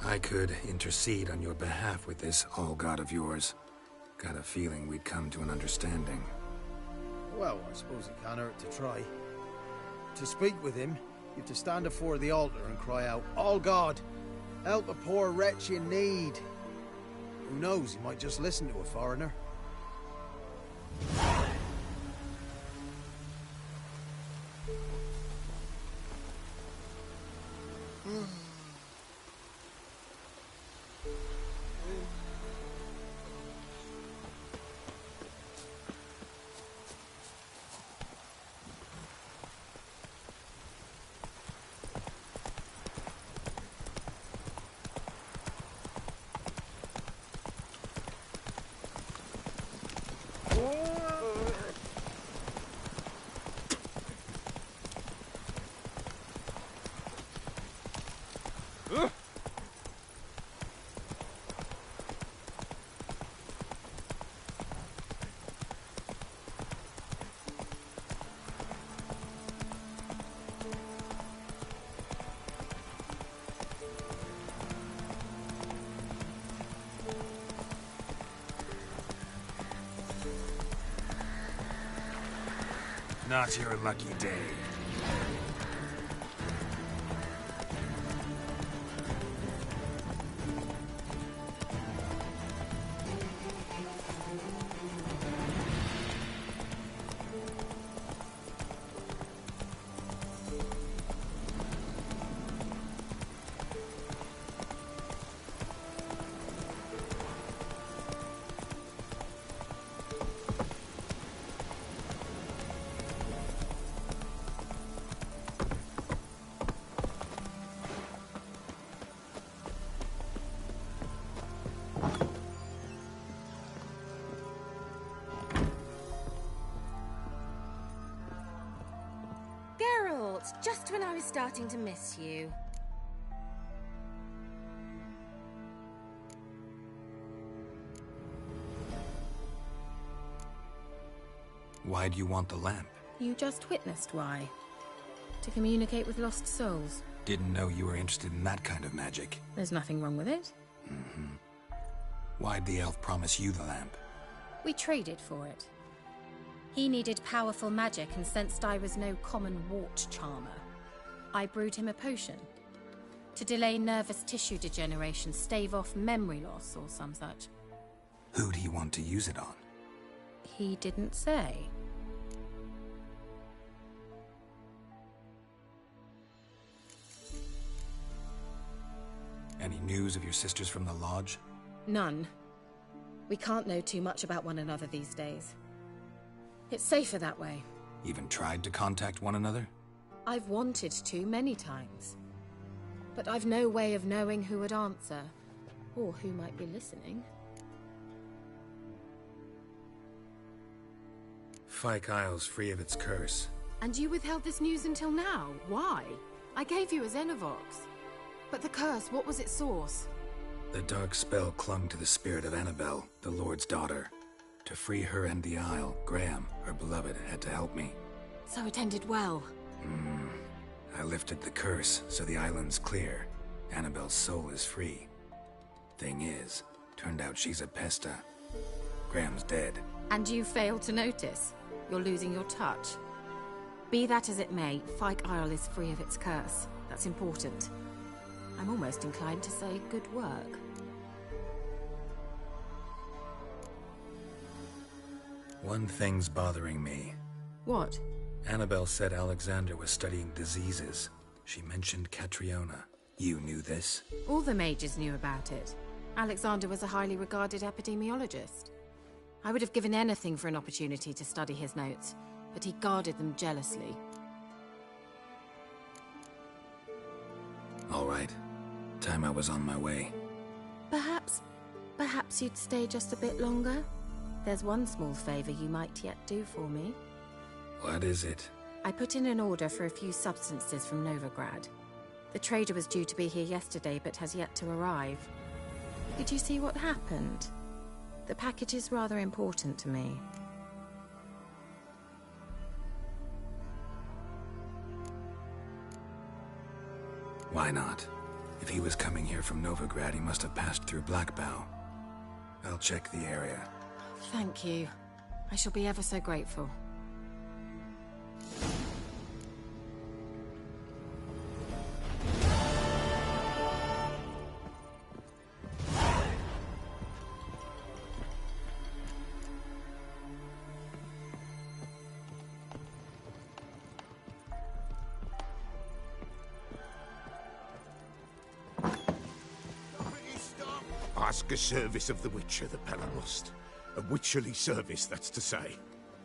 I could intercede on your behalf with this all-god of yours. Got a feeling we'd come to an understanding. Well, I suppose it can't hurt to try. To speak with him, you have to stand before the altar and cry out, "All God, help a poor wretch in need." Who knows, he might just listen to a foreigner. Not your lucky day. Geralt, just when I was starting to miss you. Why do you want the lamp? You just witnessed why. To communicate with lost souls. Didn't know you were interested in that kind of magic. There's nothing wrong with it. Why'd the elf promise you the lamp? We traded for it. He needed powerful magic and sensed I was no common wart charmer. I brewed him a potion. To delay nervous tissue degeneration, stave off memory loss or some such. Who do you want to use it on? He didn't say. Any news of your sisters from the lodge? None. We can't know too much about one another these days. It's safer that way. Even tried to contact one another? I've wanted to many times. But I've no way of knowing who would answer, or who might be listening. Fyke Isle's free of its curse. And you withheld this news until now? Why? I gave you a Xenovox. But the curse, what was its source? The dark spell clung to the spirit of Annabelle, the Lord's daughter. To free her and the Isle, Graham, her beloved, had to help me. So it ended well. I lifted the curse, so the island's clear. Annabelle's soul is free. Thing is, turned out she's a pesta. Graham's dead. And you failed to notice. You're losing your touch. Be that as it may, Fyke Isle is free of its curse. That's important. I'm almost inclined to say good work. One thing's bothering me. What? Annabelle said Alexander was studying diseases. She mentioned Catriona. You knew this? All the mages knew about it. Alexander was a highly regarded epidemiologist. I would have given anything for an opportunity to study his notes, but he guarded them jealously. All right. Time I was on my way. Perhaps you'd stay just a bit longer? There's one small favor you might yet do for me. What is it? I put in an order for a few substances from Novigrad. The trader was due to be here yesterday, but has yet to arrive. Did you see what happened? The package is rather important to me. Why not? If he was coming here from Novigrad, he must have passed through Blackbow. I'll check the area. Thank you. I shall be ever so grateful. Ask a service of the Witcher, the Pella must. A witcherly service, that's to say.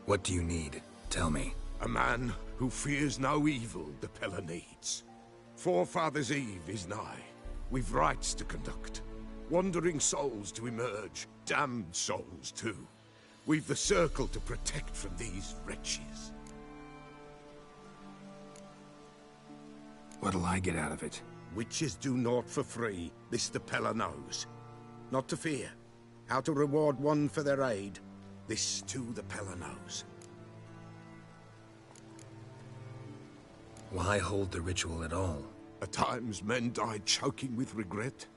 What do you need? Tell me. A man who fears no evil the Pella needs. Forefathers' Eve is nigh. We've rites to conduct. Wandering souls to emerge. Damned souls, too. We've the circle to protect from these wretches. What'll I get out of it? Witches do naught for free. This the Pella knows. Not to fear. How to reward one for their aid. This too the Pella knows. Why hold the ritual at all? At times men die choking with regret.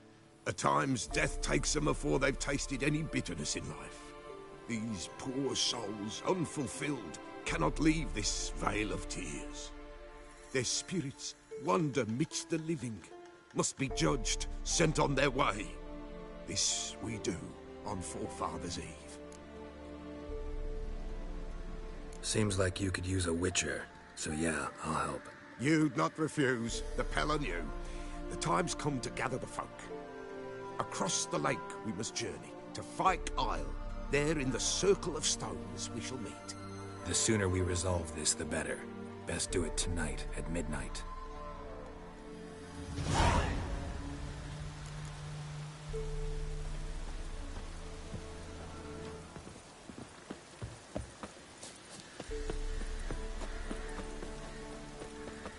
At times death takes them before they've tasted any bitterness in life. These poor souls, unfulfilled, cannot leave this vale of tears. Their spirits wander midst the living, must be judged, sent on their way. This we do on Forefathers' Eve. Seems like you could use a witcher, so yeah, I'll help. You'd not refuse, the Pella knew. The time's come to gather the folk. Across the lake we must journey, to Fyke Isle. There in the circle of stones we shall meet. The sooner we resolve this, the better. Best do it tonight, at midnight.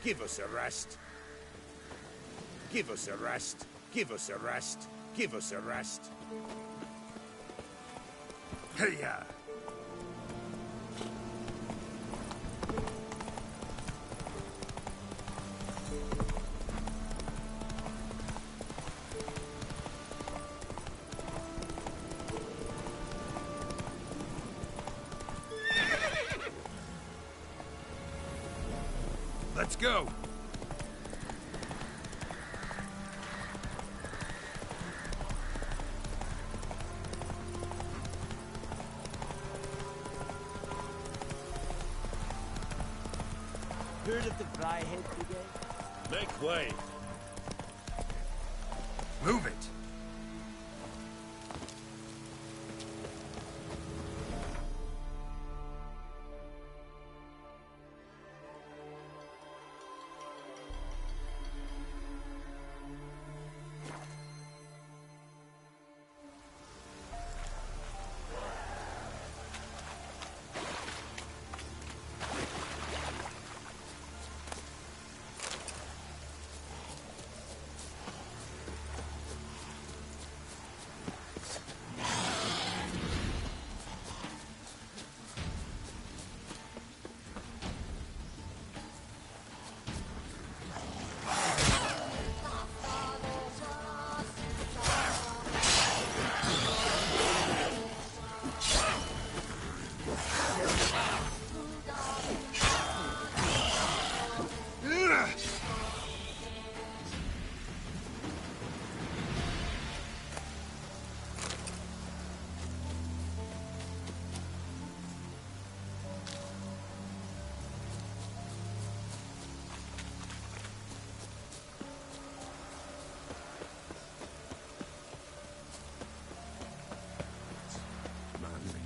Give us a rest. Give us a rest. Give us a rest. Give us a rest. Hey-ya! Let's go! Heard of the Fryhead Brigade? Make way! Move it!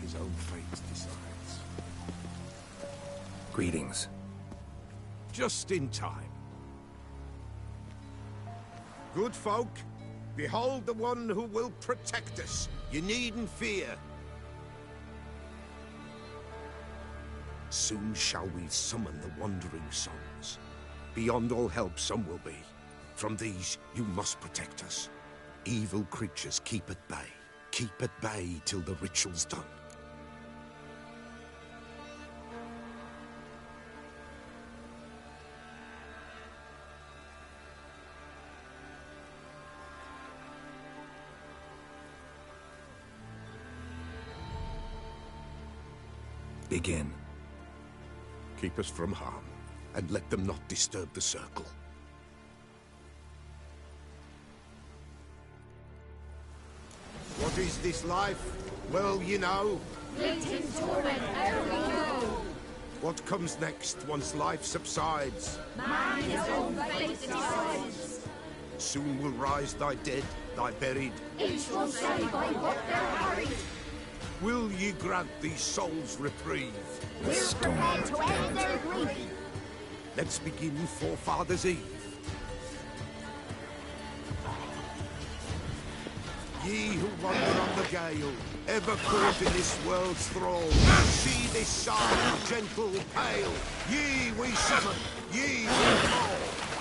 His own fate decides. Greetings. Just in time. Good folk, behold the one who will protect us. You needn't fear. Soon shall we summon the wandering souls. Beyond all help some will be. From these you must protect us. Evil creatures keep at bay. Keep at bay till the ritual's done. Begin. Keep us from harm, and let them not disturb the circle. What is this life? Well, you know. Fleeting torment, only you. What comes next once life subsides? Man his own fate decides. Soon will rise thy dead, thy buried. Each will say by what they're harried. Will ye grant these souls reprieve? We're prepared to end their grief. Let's begin Forefathers' Eve. Ye who wander on the gale, ever caught in this world's thrall, see this sign, gentle, pale. Ye we summon, ye we call.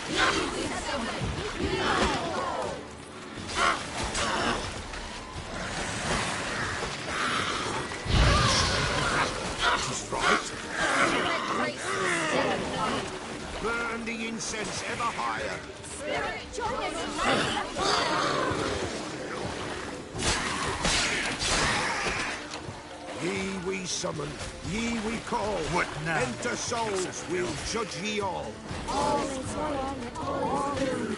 Ye we summon, ye we call. She's right. Burn the incense ever higher. Spirit, join us in lighting the fire. Ye we summon, ye we call. What now? Enter souls, we'll judge ye all. All is one, all new.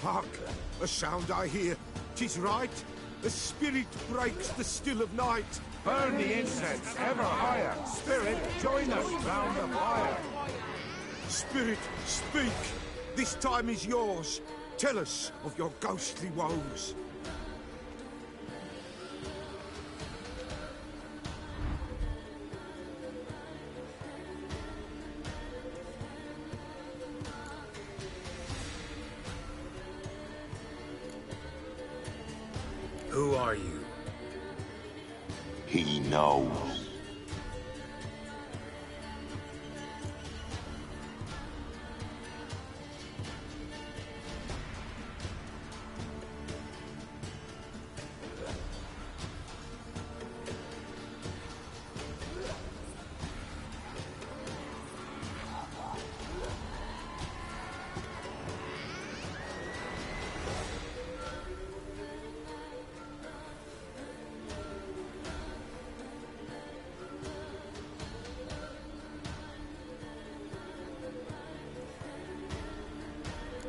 Hark! A sound I hear. 'Tis right. A spirit breaks the still of night. Burn the incense ever higher. Spirit, join us round the fire. Spirit, speak. This time is yours. Tell us of your ghostly woes. Who are you? He knows.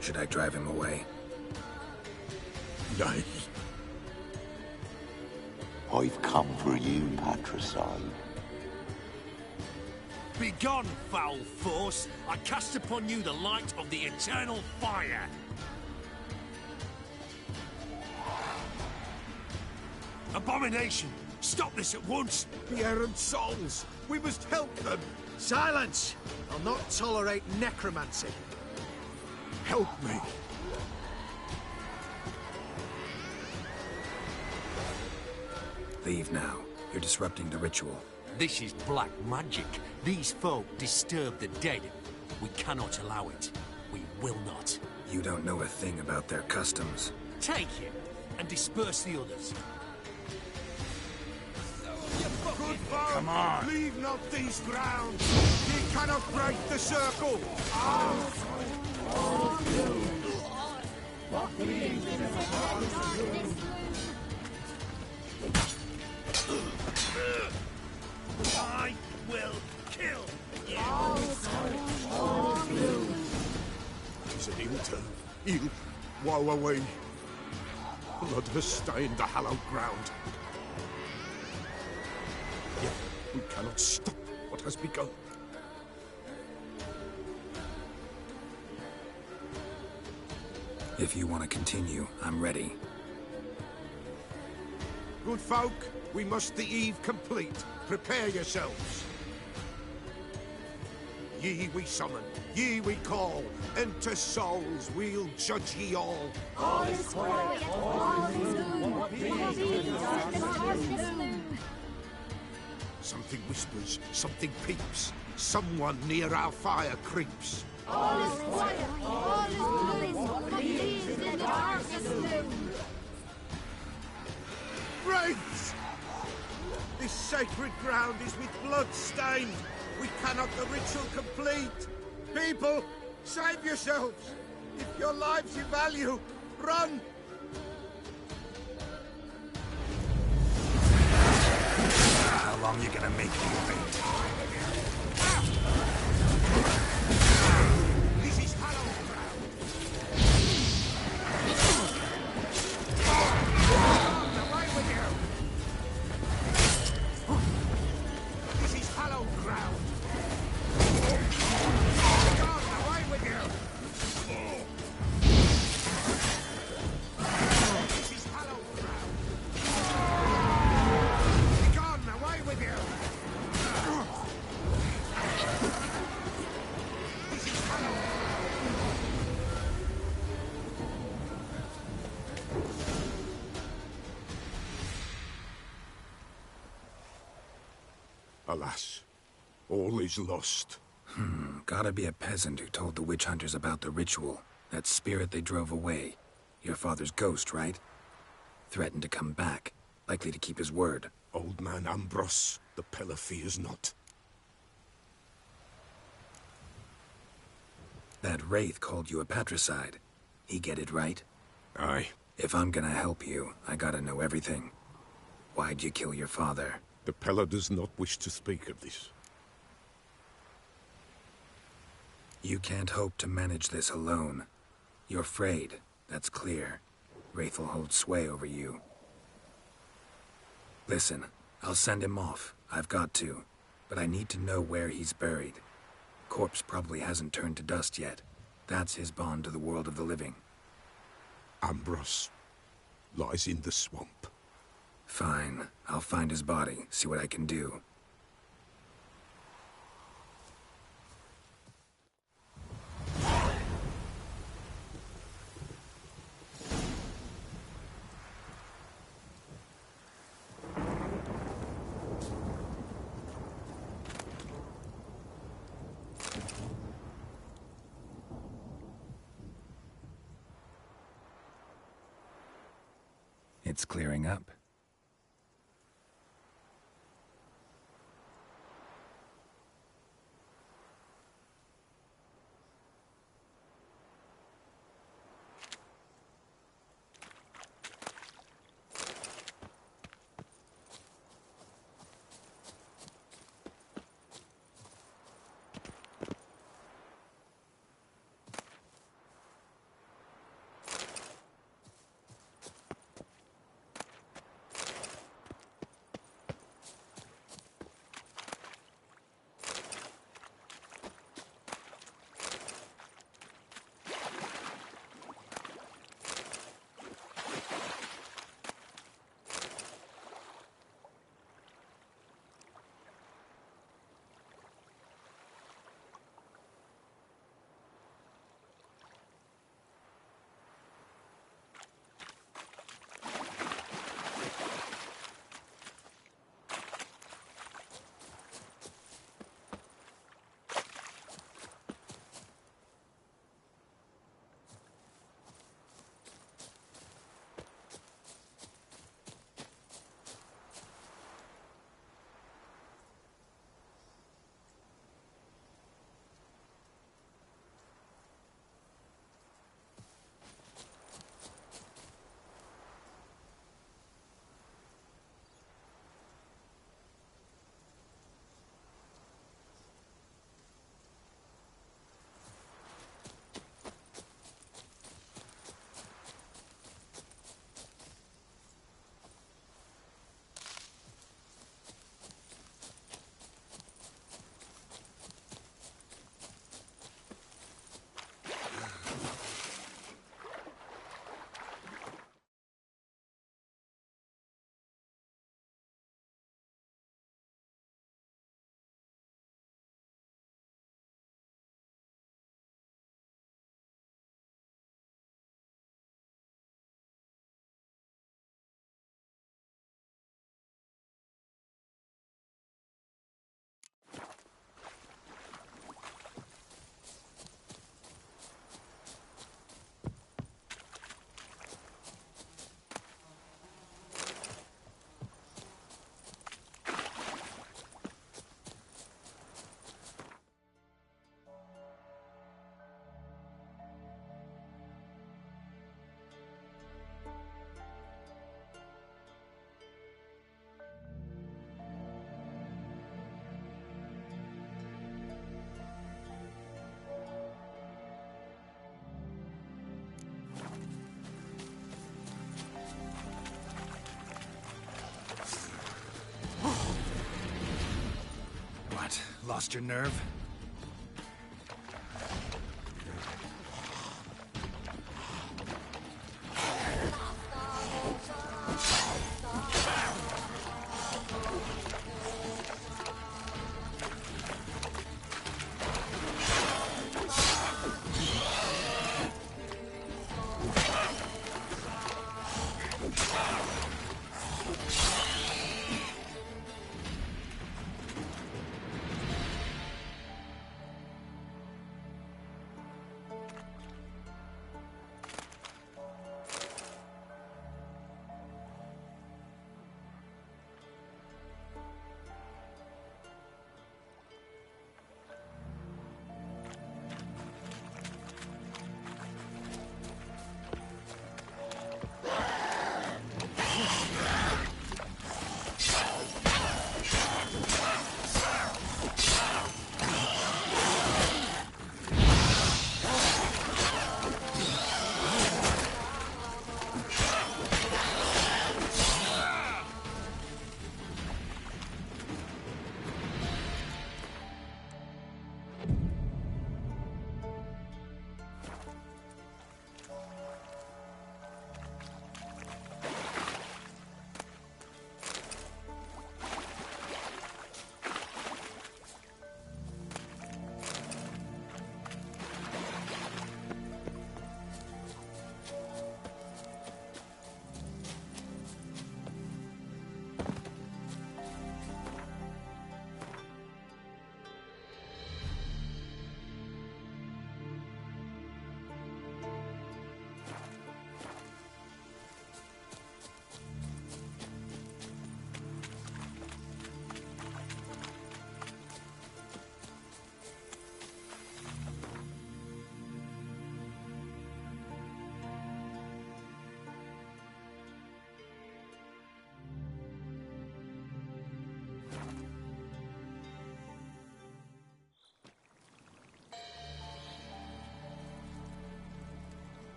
Should I drive him away? Nay. I've come for you, patricide. Begone, foul force! I cast upon you the light of the eternal fire! Abomination! Stop this at once! The errant souls! We must help them! Silence! I'll not tolerate necromancy. Help me! Leave now. You're disrupting the ritual. This is black magic. These folk disturb the dead. We cannot allow it. We will not. You don't know a thing about their customs. Take him and disperse the others. Good folk, Come on. Leave not these grounds! Ye cannot break the circle! I will kill you! Tis an ill turn. Ill. Woe away. Blood has stained the hallowed ground. Yet we cannot stop what has begun. If you want to continue, I'm ready. Good folk, we must the eve complete. Prepare yourselves. Ye we summon, ye we call. Enter souls, we'll judge ye all. All is quiet, all is new. Something whispers, something peeps. Someone near our fire creeps. All is quiet, all is blue. What leaves in the darkest gloom? Wraiths! This sacred ground is with blood stained. We cannot the ritual complete! People, save yourselves! If your lives you value, run! How long you gonna make me wait? This is hallowed ground! Away with you! This is hallowed ground! Gone, away with you! This is hallowed ground! Gone, away with you! This is hallowed Alas, all is lost. Gotta be a peasant who told the witch hunters about the ritual. That spirit they drove away. Your father's ghost, right? Threatened to come back. Likely to keep his word. Old man Ambros, the Pella fears not. That wraith called you a patricide. He get it right? Aye. If I'm gonna help you, I gotta know everything. Why'd you kill your father? The Pella does not wish to speak of this. You can't hope to manage this alone. You're afraid, that's clear. Wraith will hold sway over you. Listen, I'll send him off. I've got to. But I need to know where he's buried. Corpse probably hasn't turned to dust yet. That's his bond to the world of the living. Ambros lies in the swamp. Fine. I'll find his body, see what I can do. It's clearing up. Lost your nerve?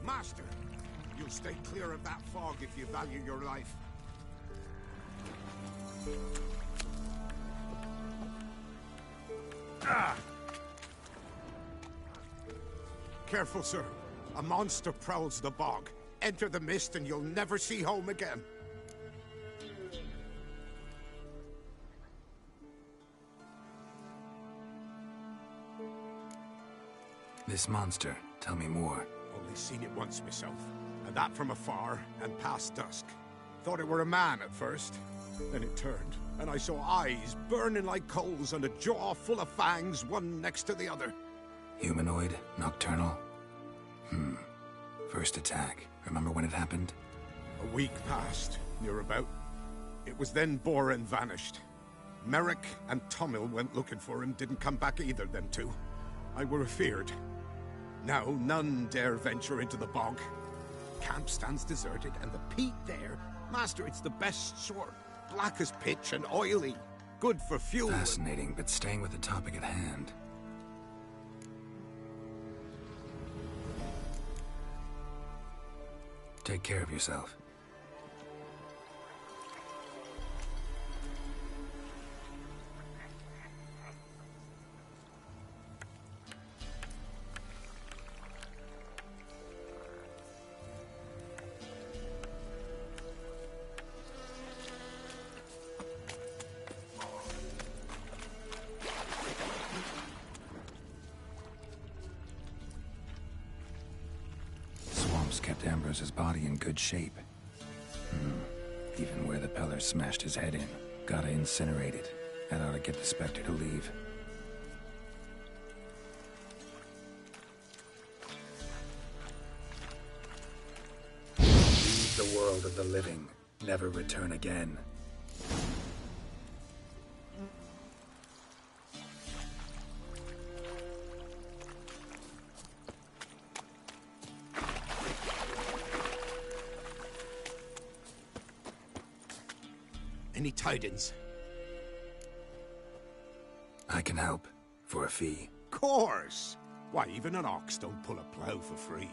Master, you'll stay clear of that fog if you value your life. Ah! Careful, sir. A monster prowls the bog. Enter the mist and you'll never see home again. This monster, tell me more. Only seen it once myself, and that from afar and past dusk. Thought it were a man at first. Then it turned, and I saw eyes burning like coals and a jaw full of fangs, one next to the other. Humanoid? Nocturnal? First attack. Remember when it happened? A week passed, near about. It was then Boren vanished. Merrick and Tomil went looking for him, didn't come back either, them two. I were afeard. Now none dare venture into the bog. Camp stands deserted, and the peat there, Master, it's the best sort. Black as pitch and oily. Good for fuel. Fascinating, but staying with the topic at hand. Take care of yourself. Kept Ambrose's body in good shape. Even where the Peller smashed his head in. Gotta incinerate it. That ought to get the Spectre to leave. Leave the world of the living. Never return again. Any tidings? I can help. For a fee. Course! Why, even an ox don't pull a plough for free.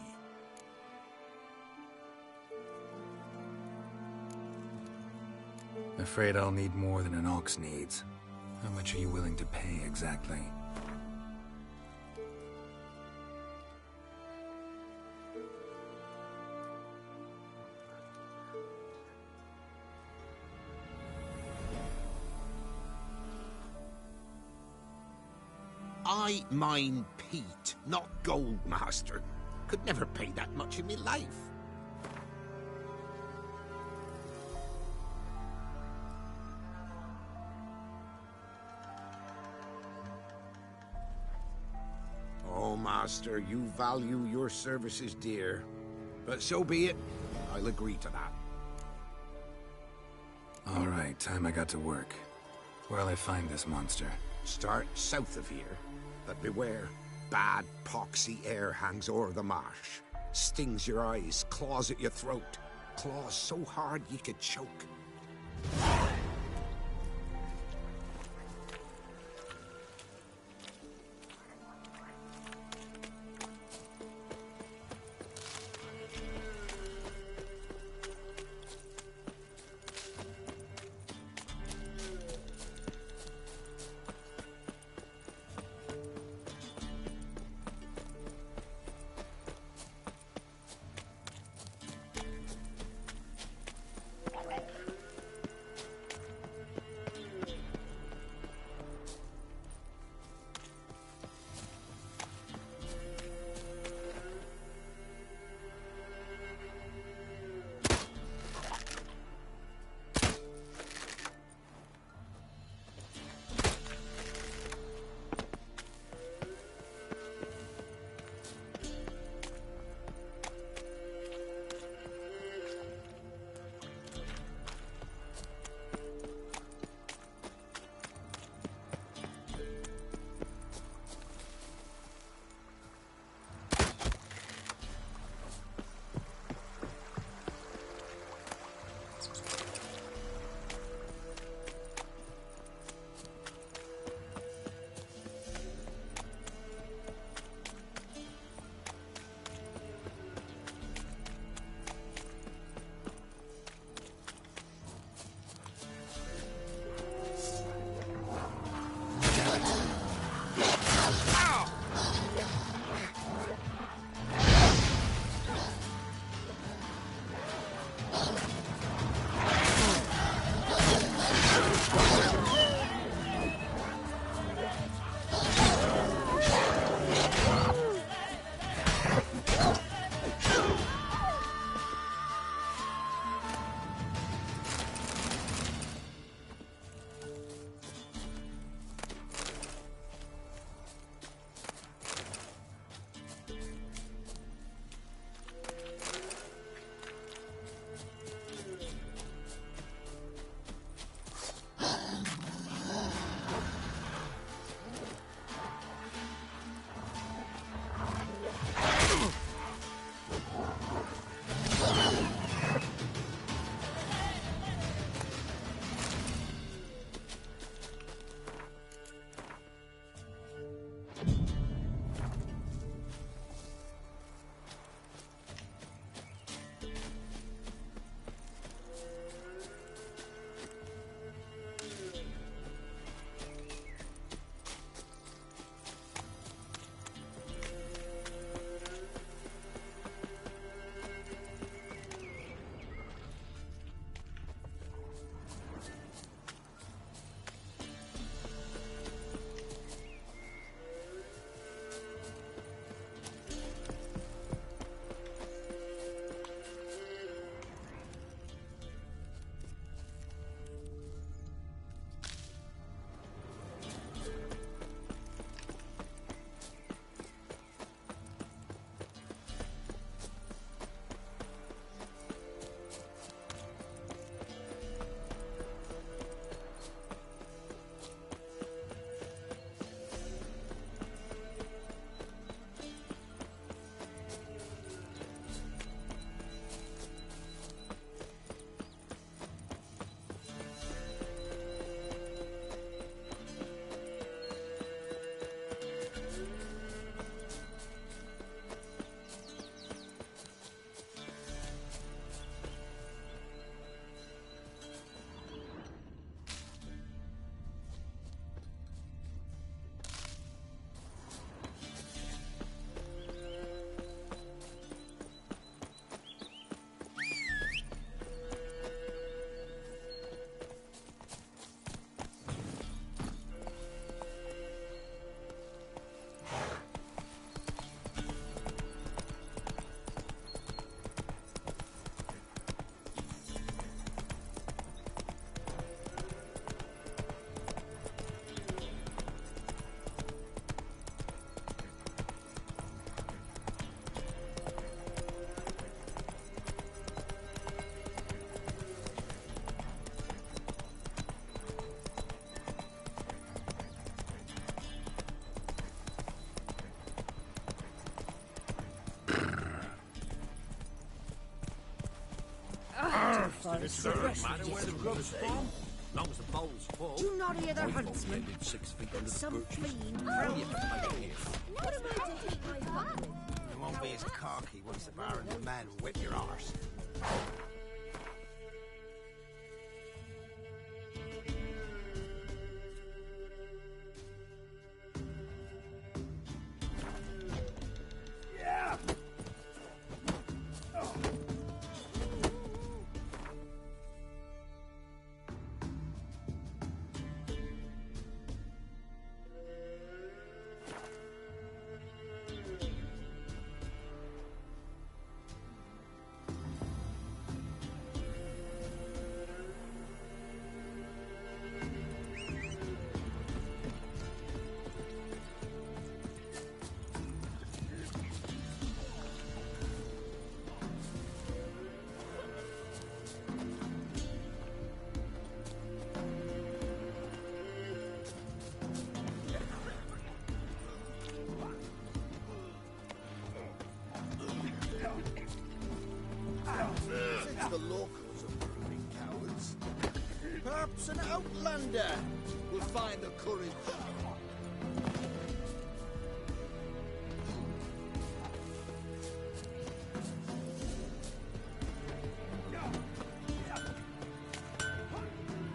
Afraid I'll need more than an ox needs. How much are you willing to pay exactly? I mine peat, not gold, Master. Could never pay that much in me life. Oh, Master, you value your services dear. But so be it. I'll agree to that. All right, time I got to work. Where'll I find this monster? Start south of here. But beware, bad, poxy air hangs o'er the marsh. Stings your eyes, claws at your throat. Claws so hard you could choke. Sir, matter where the grub's from, as long as the bowl's full. Do you not hear their I've huntsman? ended 6 feet under the Some birches. fleeing How crow. you fight here? What am I to hit my father? You won't be as cocky once the Baron's men whip your arse. Since the locals are proving cowards, perhaps an outlander will find the courage.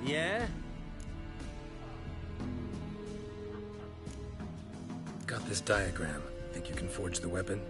Yeah? Got this diagram. Think you can forge the weapon?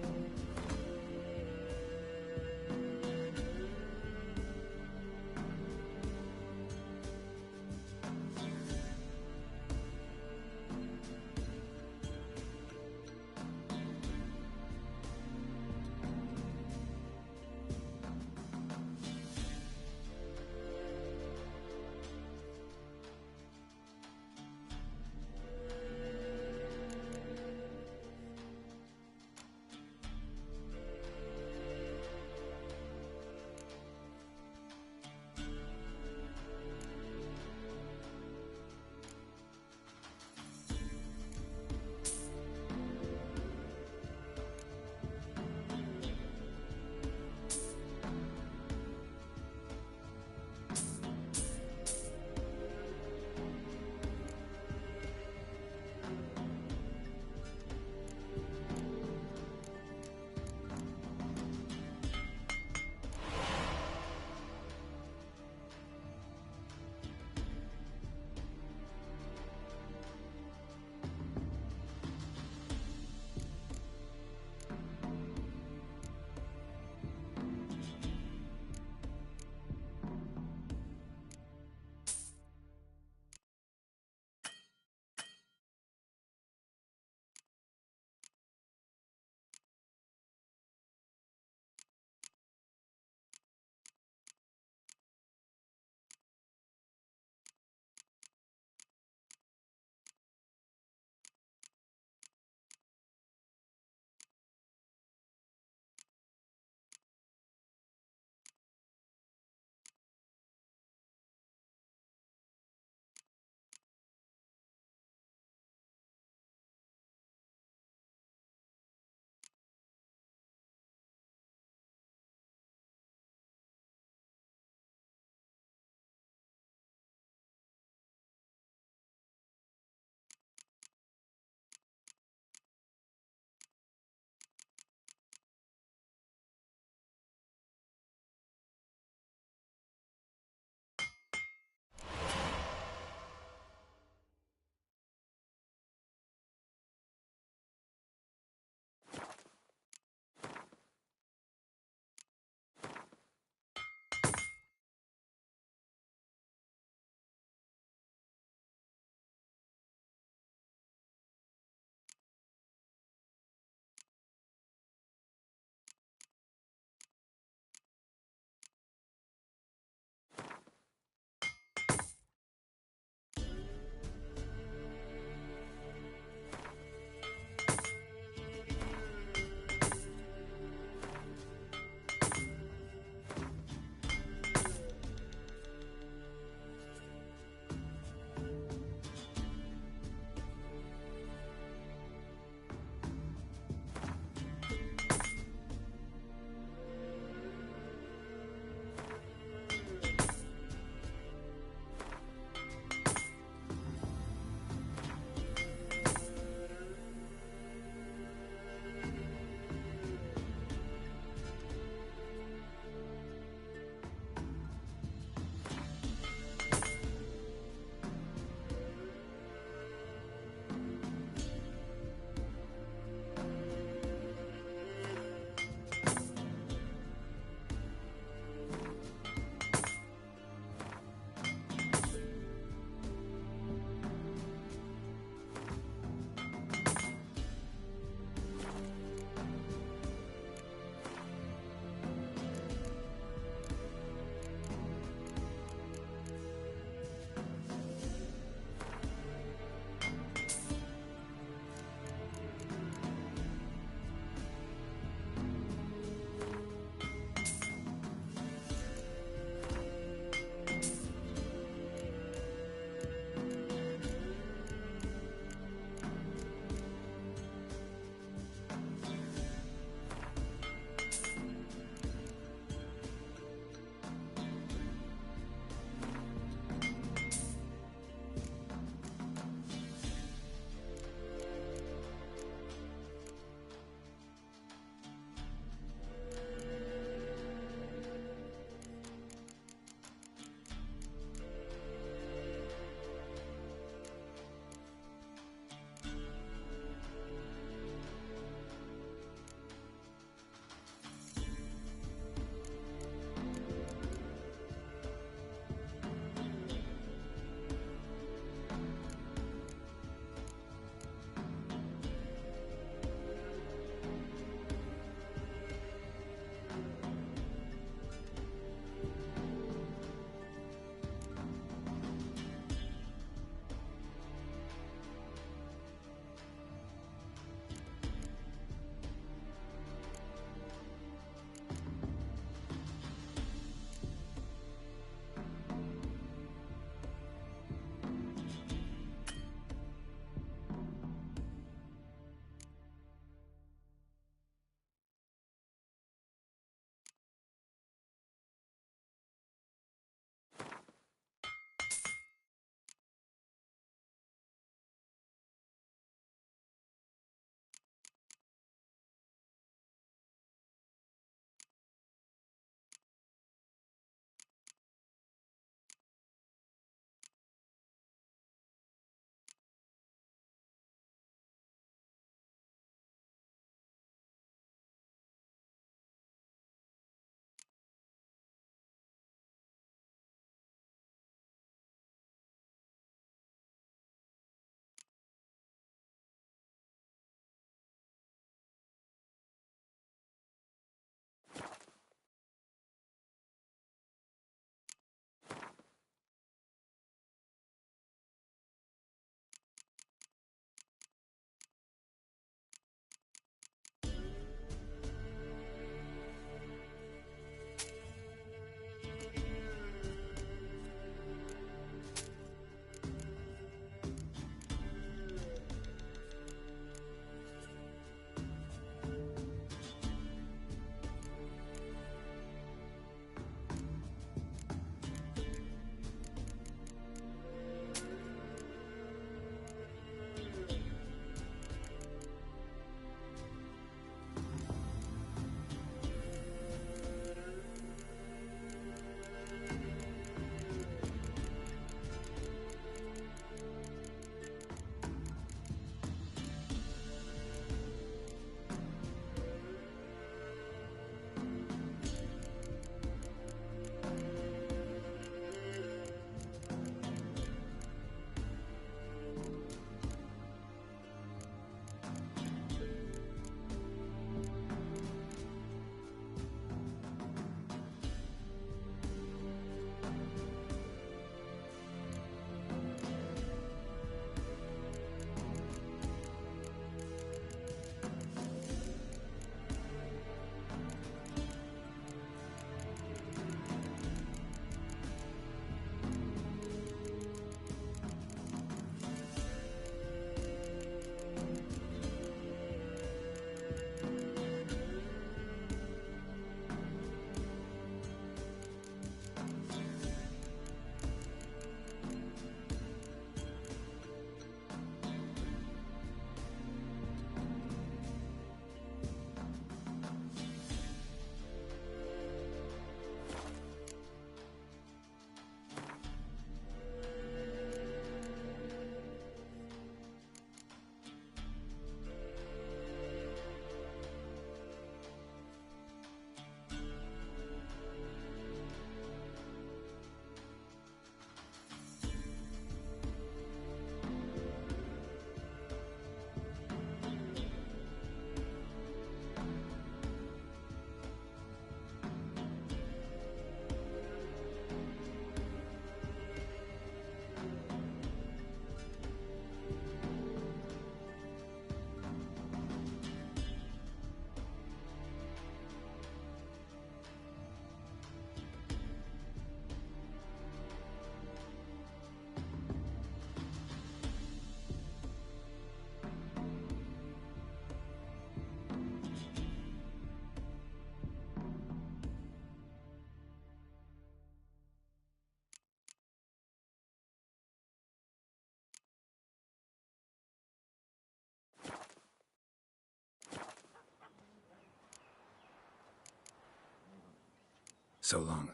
So long.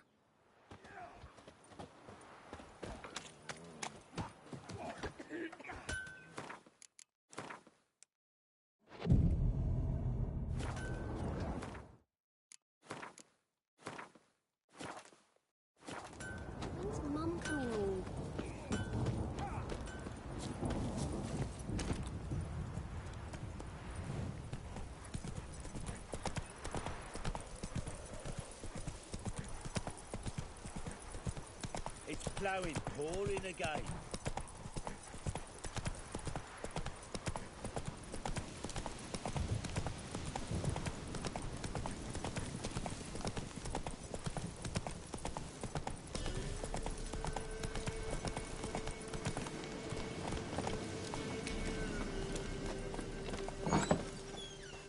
When's Mum coming in? It's ploughing, pouring again.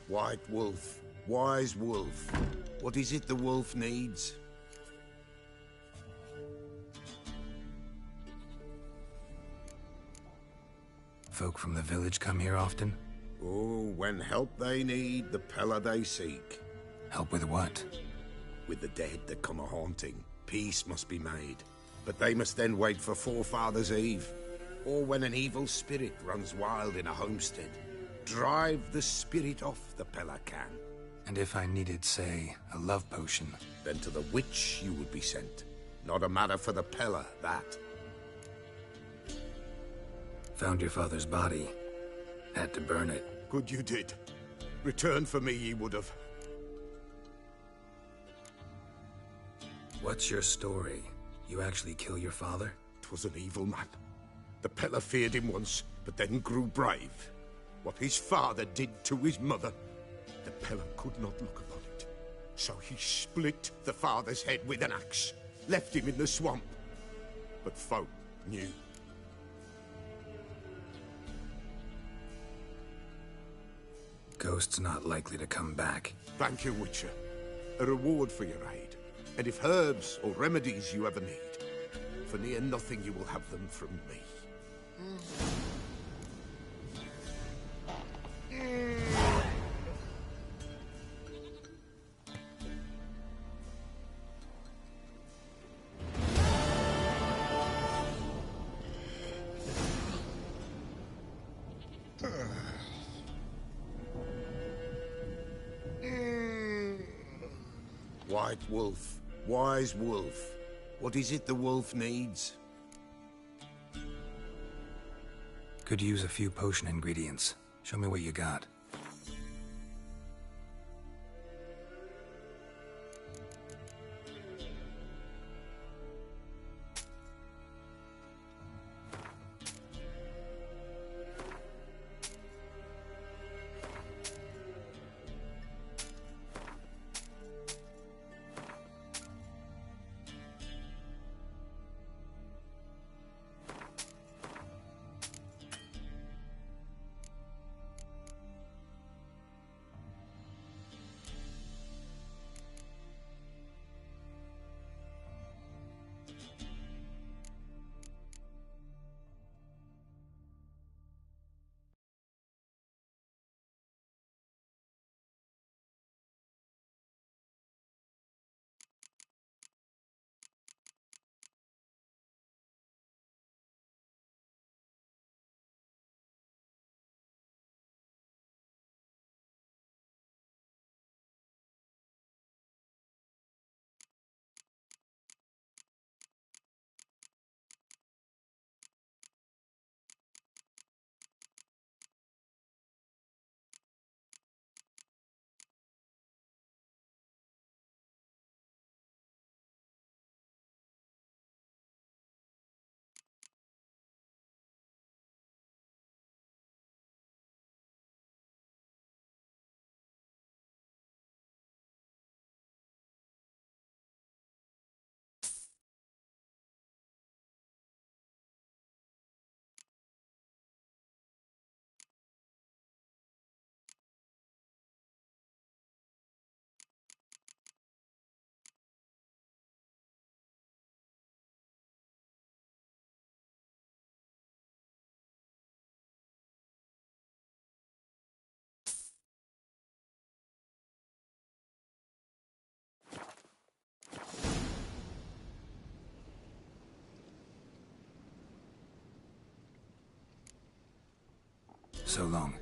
White wolf, wise wolf. What is it the wolf needs? Folk from the village come here often? Oh, when help they need, the Pella they seek. Help with what? With the dead that come a-haunting, peace must be made. But they must then wait for Forefathers' Eve, or when an evil spirit runs wild in a homestead. Drive the spirit off, the Pella can. And if I needed, say, a love potion? Then to the witch you would be sent. Not a matter for the Pella, that. Found your father's body. Had to burn it. Good you did. Return for me ye would have. What's your story? You actually kill your father? 'Twas an evil man. The Pella feared him once, but then grew brave. What his father did to his mother, the Pella could not look upon it. So he split the father's head with an axe, left him in the swamp. But folk knew. Ghost's not likely to come back. Thank you, Witcher. A reward for your aid. And if herbs or remedies you ever need, for near nothing you will have them from me. White wolf, wise wolf. What is it the wolf needs? Could use a few potion ingredients. Show me what you got. So long.